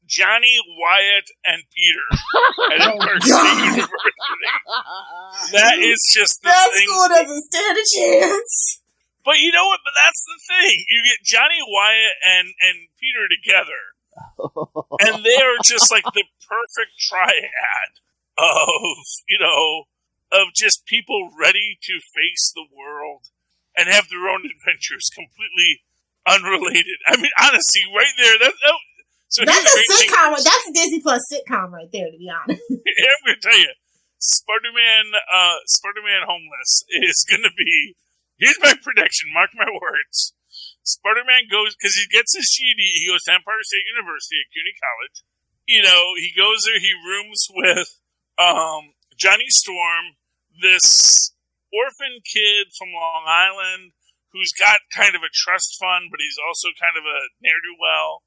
Johnny, Wyatt, and Peter at Empire State University. That is just the that thing. School doesn't stand a chance. But you know what? But that's the thing. You get Johnny, Wyatt, and Peter together, and they are just like the perfect triad of just people ready to face the world and have their own adventures, completely unrelated. Honestly, right there, so that's a sitcom. That's a Disney Plus sitcom right there, to be honest. I'm going to tell you, Spider-Man Homeless is going to be. Here's my prediction. Mark my words. Spider-Man goes because he gets his GED. He goes to Empire State University at CUNY College. He goes there. He rooms with Johnny Storm, this orphan kid from Long Island who's got kind of a trust fund, but he's also kind of a ne'er-do-well.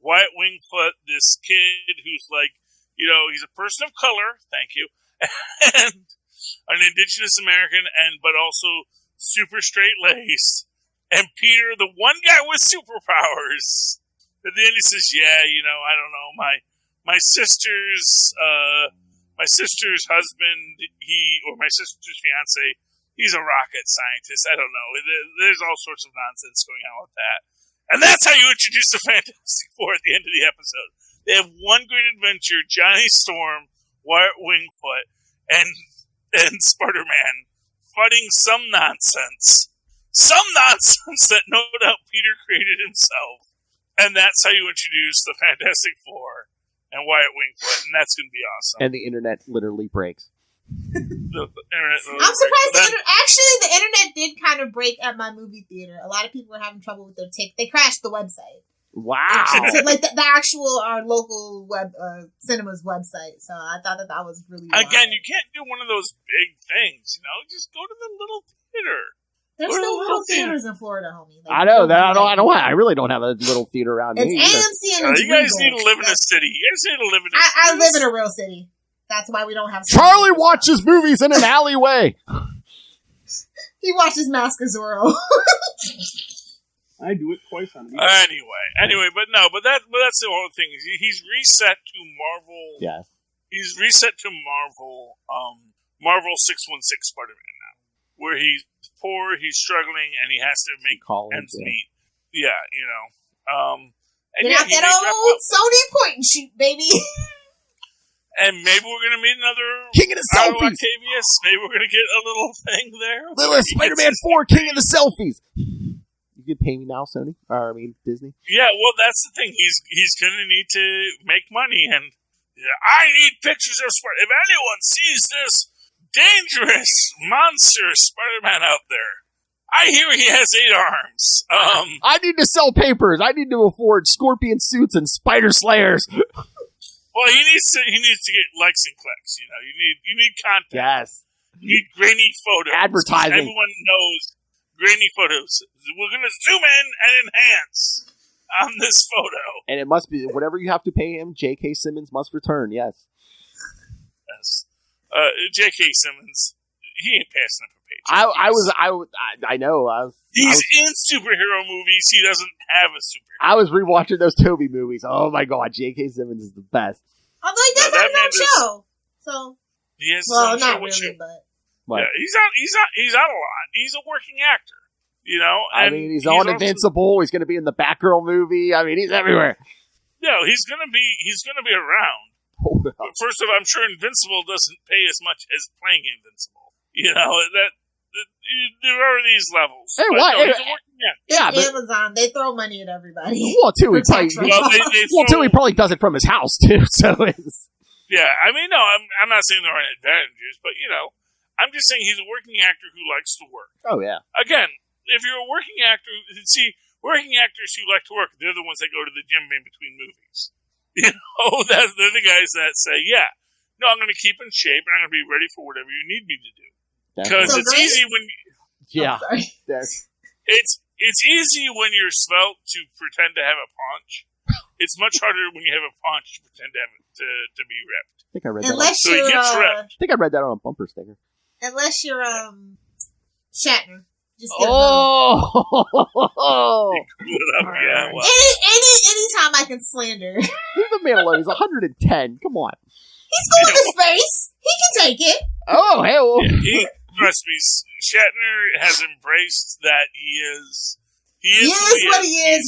Wyatt Wingfoot, this kid who's like, he's a person of color, thank you, and an indigenous American, but also super straight lace. And Peter, the one guy with superpowers. At the end he says, I don't know, my my sister's husband, my sister's fiance, he's a rocket scientist. I don't know. There's all sorts of nonsense going on with that. And that's how you introduce the Fantastic Four at the end of the episode. They have one great adventure, Johnny Storm, Wyatt Wingfoot, and Spider-Man fighting some nonsense that no doubt Peter created himself. And that's how you introduce the Fantastic Four and Wyatt Wingfoot, and that's going to be awesome. And the internet literally breaks. I'm surprised. Actually, the internet did kind of break at my movie theater. A lot of people were having trouble with their ticket. They crashed the website. Wow. So, like the actual, our local cinema's website. So I thought that was really wild. Again, you can't do one of those big things, Just go to the little theater. There's no little theaters in Florida, homie. I know that. I really don't have a little theater around it's me. AMC and you guys need to live in a city. I live in a real city. That's why we don't have. Charlie watches movies in an alleyway. He watches Mask of Zorro. I do it twice on a week. Anyway, but that's the whole thing. He's reset to Marvel. Yes. He's reset to Marvel. Marvel 616 Spider-Man now, where he's poor, he's struggling, and he has to make ends meet. Yeah, And get out that old Sony point and shoot, baby. And maybe we're going to meet another King of the Selfies. Octavius. Maybe we're going to get a little thing there. Lilith, Spider-Man 4, King of the Selfies. You can pay me now, Sony? Disney? Yeah, well, that's the thing. He's going to need to make money, and I need pictures of Spider-Man. If anyone sees this dangerous monster Spider-Man out there, I hear he has 8 arms. I need to sell papers. I need to afford scorpion suits and spider slayers. Well, he needs to get likes and clicks. You need content. Yes. You need grainy photos. Advertising. Everyone knows grainy photos. We're going to zoom in and enhance on this photo. And it must be whatever you have to pay him. J.K. Simmons must return. Yes. Yes. J.K. Simmons. He ain't passing up a page. I know. He's in superhero movies. He doesn't have a superhero. I was rewatching those Toby movies. Oh my god, J.K. Simmons is the best. Although he does have his own show, so he has not really, but what? Yeah, he's out a lot. He's a working actor, And he's on Invincible. He's going to be in the Batgirl movie. He's everywhere. No, he's going to be around. But first of all, I'm sure Invincible doesn't pay as much as playing Invincible. There are these levels. Hey, what? No, he's a working actor. It's Amazon. They throw money at everybody. Well, too, he probably does it from his house too. So it's no, I'm not saying there aren't advantages, but I'm just saying he's a working actor who likes to work. Oh yeah. Again, if you're a working actor, working actors who like to work, they're the ones that go to the gym in between movies. They're the guys that say, I'm going to keep in shape and I'm going to be ready for whatever you need me to do. Because it's easy when it's easy when you're svelte to pretend to have a paunch. It's much harder when you have a paunch to pretend to have to be ripped. I think I read that. I think I read that on a bumper sticker. Unless you're Shatner. Just anytime I can slander. Leave the man alone. He's 110. Come on. He's going to space. He can take it. Oh, hell. Trust me, Shatner has embraced that he is what he is.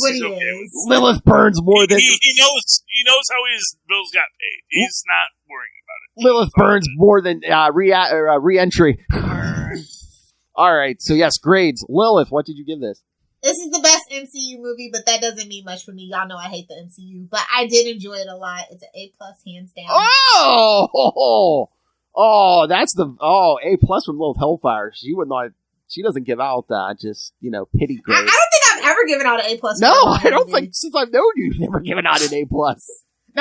Lilith burns more than he knows how his bills got paid. He's not worrying about it. Lilith burns more than re-entry. All right, so yes, grades. Lilith, what did you give this? This is the best MCU movie, but that doesn't mean much for me. Y'all know I hate the MCU, but I did enjoy it a lot. It's an A+, hands down. That's A+ from Lilith Hellfire. She doesn't give out pity grades. I don't think I've ever given out an A+. No, I don't think since I've known you've never given out an A+. Not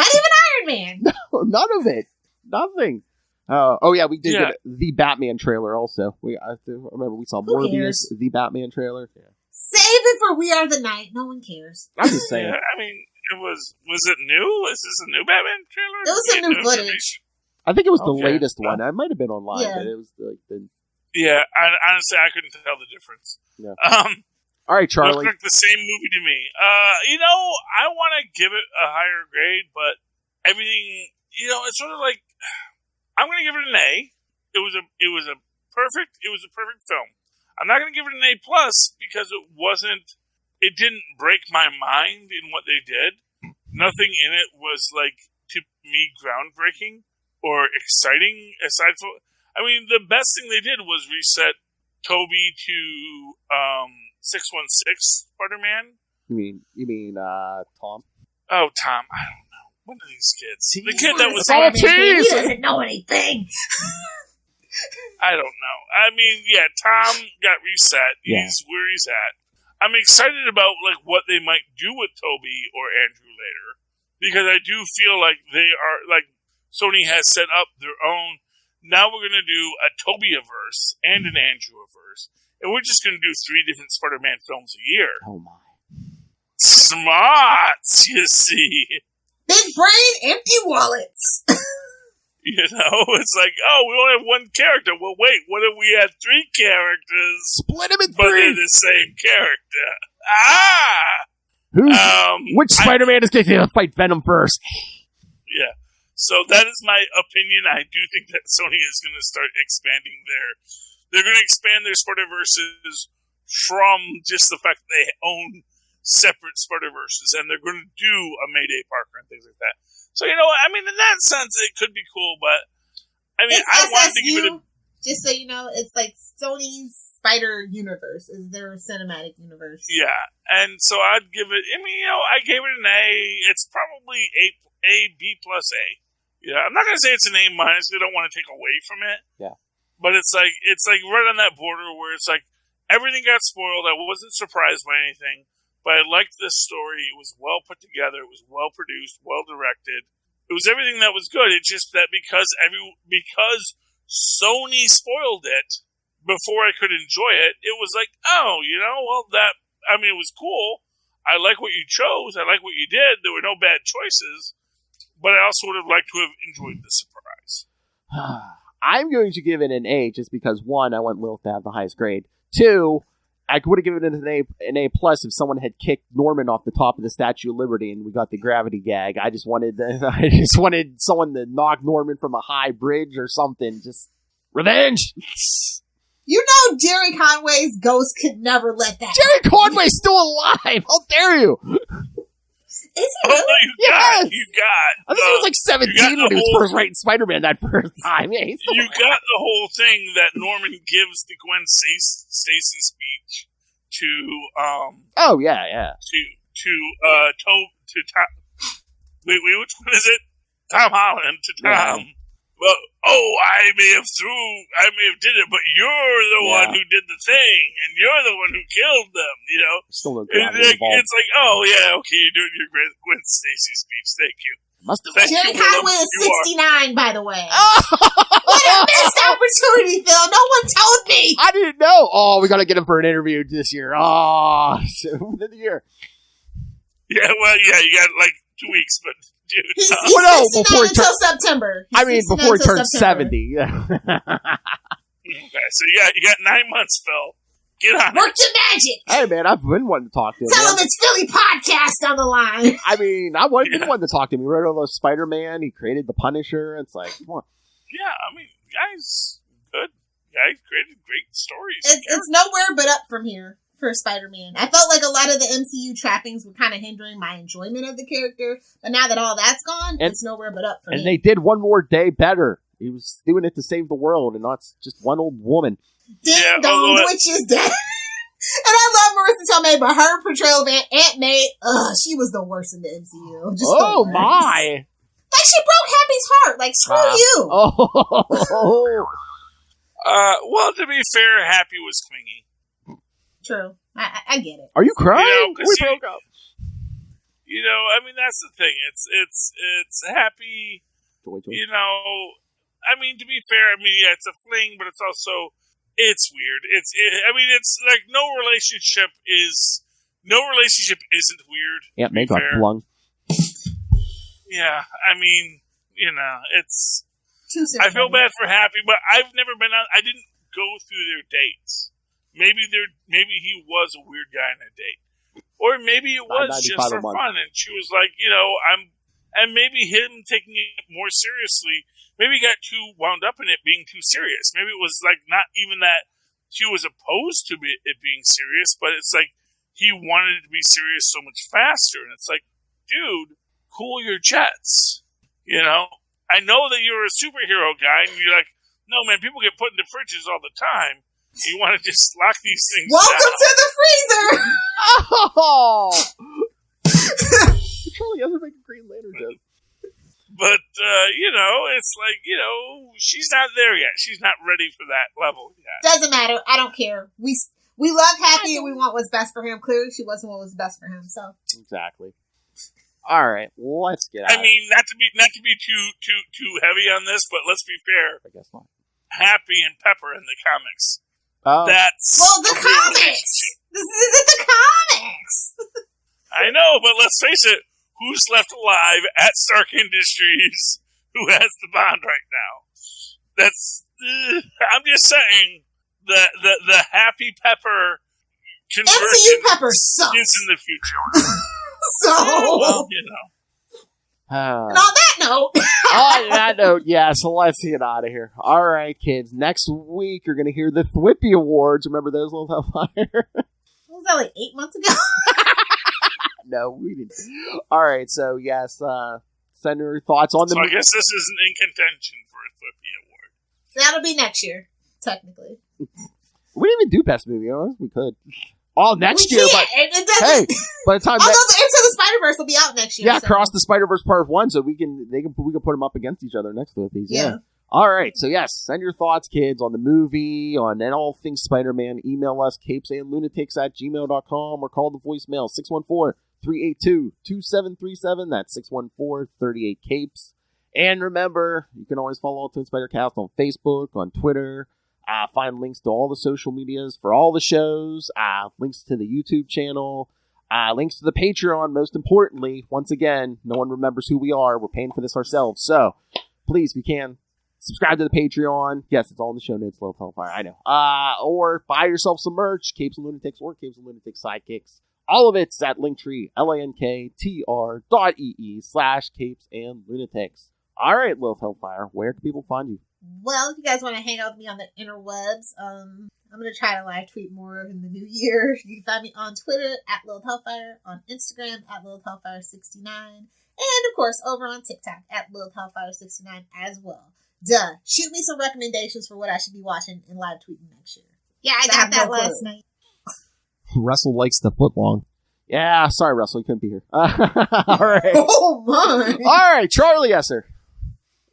even Iron Man. No, none of it. Nothing. We did get the Batman trailer also. I remember we saw Morbius, the Batman trailer. Yeah. Save it for We Are the Night. No one cares. I'm just saying. Yeah, it was it new? Is this a new Batman trailer? It was some new footage. I think it was the latest one. It might have been online, but it was the... Yeah, honestly, I couldn't tell the difference. Yeah. All right, Charlie. Looked like the same movie to me. I want to give it a higher grade, but everything, it's sort of like, I'm going to give it an A. It was a perfect film. I'm not going to give it an A plus because it didn't break my mind in what they did. Nothing in it was, like, to me, groundbreaking or exciting aside from, the best thing they did was reset Toby to 616 Spider-Man. You mean Tom? Oh, Tom. I don't know. One of these kids. The kid that was all cheese. He doesn't know anything. I don't know. Tom got reset. He's where he's at. I'm excited about like what they might do with Toby or Andrew later, because I do feel like they are like Sony has set up their own. Now we're going to do a Toby-averse and an Andrew-averse, and we're just going to do 3 different Spider-Man films a year. Oh my! Smarts, you see. Big brain, empty wallets. It's like, oh, we only have one character. Well, wait, what if we had 3 characters? Split them in 3! But they're the same character. Which Spider-Man is going to fight Venom first? Yeah. So that is my opinion. I do think that Sony is going to start expanding they're going to expand their Spider-Verses from just the fact that they own separate Spider-Verses, and they're going to do a Mayday Parker and things like that. So, in that sense, it could be cool, but, I wanted to give it a... Just so you know, it's like Sony's Spider-Universe is their cinematic universe. Yeah, and so I'd give it, I gave it an A. It's probably B plus A. Yeah, I'm not going to say it's an A minus. I don't want to take away from it. Yeah. But it's like right on that border where it's like, everything got spoiled. I wasn't surprised by anything. But I liked this story. It was well put together. It was well produced, well directed. It was everything that was good. It's just that because Sony spoiled it before I could enjoy it, it was like, it was cool. I like what you chose. I like what you did. There were no bad choices. But I also would have liked to have enjoyed the surprise. I'm going to give it an A just because, 1, I want Lilith to have the highest grade. 2, I would have given it an A plus if someone had kicked Norman off the top of the Statue of Liberty and we got the gravity gag. I just wanted someone to knock Norman from a high bridge or something. Just revenge. Jerry Conway's ghost could never let that Jerry Conway's still alive. How dare you? Is he really? You got. I think he was like 17 when he was first writing Spider-Man that first time. Yeah, you got the whole thing that Norman gives the Gwen Stacy speech to Oh yeah. To Tom. Wait, which one is it? Tom Holland to Tom. Yeah. Well, I may have did it, but you're the one who did the thing, and you're the one who killed them, Still no it's like, okay, you're doing your Gwen Stacy speech, thank you. Jerry Conway is 69, by the way. What a missed opportunity, Phil. No one told me. I didn't know. Oh, we got to get him for an interview this year. Within the year. Yeah, you got like 2 weeks, but dude. He's 69 until September. Before he turns 70. Yeah. Okay, so you got 9 months, Phil. Get on Work your magic. Hey, man, I've been wanting to talk to him. Tell him it's Philly Podcast on the line. I been wanting to talk to him. He wrote all those Spider-Man. He created the Punisher. It's like, come on. Yeah, guy's good. Guy created great stories. It's nowhere but up from here for Spider-Man. I felt like a lot of the MCU trappings were kind of hindering my enjoyment of the character, but now that all that's gone, it's nowhere but up for me. And they did one more day better. He was doing it to save the world and not just one old woman. Ding dong, the witch is dead. And I love Marissa Tomei, but her portrayal of Aunt May, she was the worst in the MCU. Just my. Like, she broke Happy's heart. Like, screw you. Well, to be fair, Happy was clingy. True. I get it. Are you crying? We broke up. That's the thing. It's Happy. Joy. To be fair, it's a fling, but it's also, it's weird. It's like no relationship isn't weird. Yeah, May got flung. Yeah, it's. Too I feel bad for Happy, but I've never been on. I didn't go through their dates. Maybe he was a weird guy on a date, or maybe it was just for fun. And she was like, And maybe him taking it more seriously, maybe he got too wound up in it being too serious. Maybe it was like not even that he was opposed to it being serious, but it's like he wanted it to be serious so much faster. And it's like, dude, cool your jets. You know? I know that you're a superhero guy, and you're like, no, man, people get put into fridges all the time. You want to just lock these things Welcome down. to the freezer! Oh! Charlie Esser make a Green Lantern joke. But, it's like, she's not there yet. She's not ready for that level yet. Doesn't matter. I don't care. We love Happy and we want what's best for him. Clearly, she wasn't what was best for him, so. Exactly. All right, let's get out. I mean, not to be too heavy on this, but let's be fair. I guess not. Happy and Pepper in the comics. Oh. That's the comics! This isn't the comics! I know, but let's face it. Who's left alive at Stark Industries who has the bond right now? That's... I'm just saying, the Happy Pepper conversion MCU Pepper sucks. is in the future. So... Well, And on that note... on that note, so let's get out of here. All right, kids. Next week, you're going to hear the Thwippy Awards. Remember those, Little Hellfire? Was that like 8 months ago? No, we didn't. All right, so yes, send your thoughts on the. So I guess this isn't in contention for a Thwippy Award. That'll be next year, technically. We didn't even do best movie. We could. All next We year, can't. but It doesn't. hey, by the time Although the Into the Spider-Verse will be out next year. yeah, so. Cross the Spider-Verse Part 1, so we can put them up against each other next with these. Yeah. All right, so yes, send your thoughts, kids, on the movie, on and all things Spider-Man. Email us, capesandlunatics@gmail.com, or call the voicemail, 614-382-2737. That's 614-38-CAPES. And remember, you can always follow Ultimate Spider-Cast on Facebook, on Twitter. Find links to all the social medias for all the shows, links to the YouTube channel, links to the Patreon, most importantly. Once again, no one remembers who we are. We're paying for this ourselves. So, please, if you can, subscribe to the Patreon. Yes, it's all in the show notes, Little Hellfire, I know. Or buy yourself some merch, Capes and Lunatics or Capes and Lunatics Sidekicks. All of it's at Linktree, linktr.ee/Capes and Lunatics. All right, Little Hellfire, where can people find you? Well, if you guys want to hang out with me on the interwebs, I'm going to try to live tweet more in the new year. You can find me on Twitter at Lilith Hellfire, on Instagram at Lilith Hellfire69, and of course over on TikTok at Lilith Hellfire69 as well. Shoot me some recommendations for what I should be watching and live tweeting next year. Yeah, I got that last night. Russell likes the footlong. Yeah, sorry, Russell, you couldn't be here. All right. Oh, my. All right, Charlie Esser.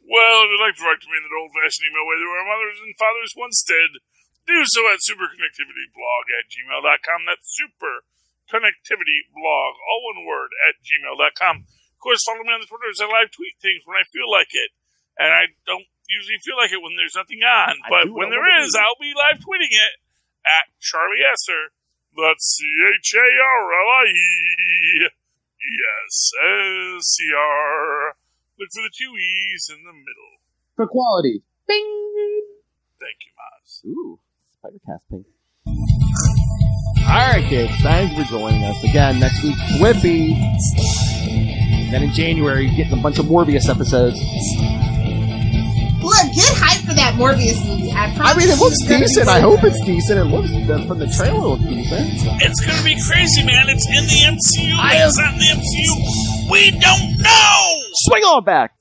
Well, if you'd like to write to me in that old-fashioned email way that our mothers and fathers once did, do so at superconnectivityblog@gmail.com. That's superconnectivityblog, all one word, @gmail.com. Of course, follow me on the Twitter as I live tweet things when I feel like it. And I don't usually feel like it when there's nothing on. But when there is, I'll be live tweeting it at Charlie Esser. That's CharlieEsser. Look for the 2 E's in the middle. For quality. Bing! Thank you, Maz. Ooh, Spider-Cast ping. All right, kids. Thanks for joining us. Again, next week, Thwippy. Then in January, getting a bunch of Morbius episodes. Look, get hyped for that Morbius movie. I promise. It looks decent. I hope it's decent. It looks, from the trailer, it looks decent. It's going to be crazy, man. It's in the MCU. It's not in the MCU. We don't know! Swing on back!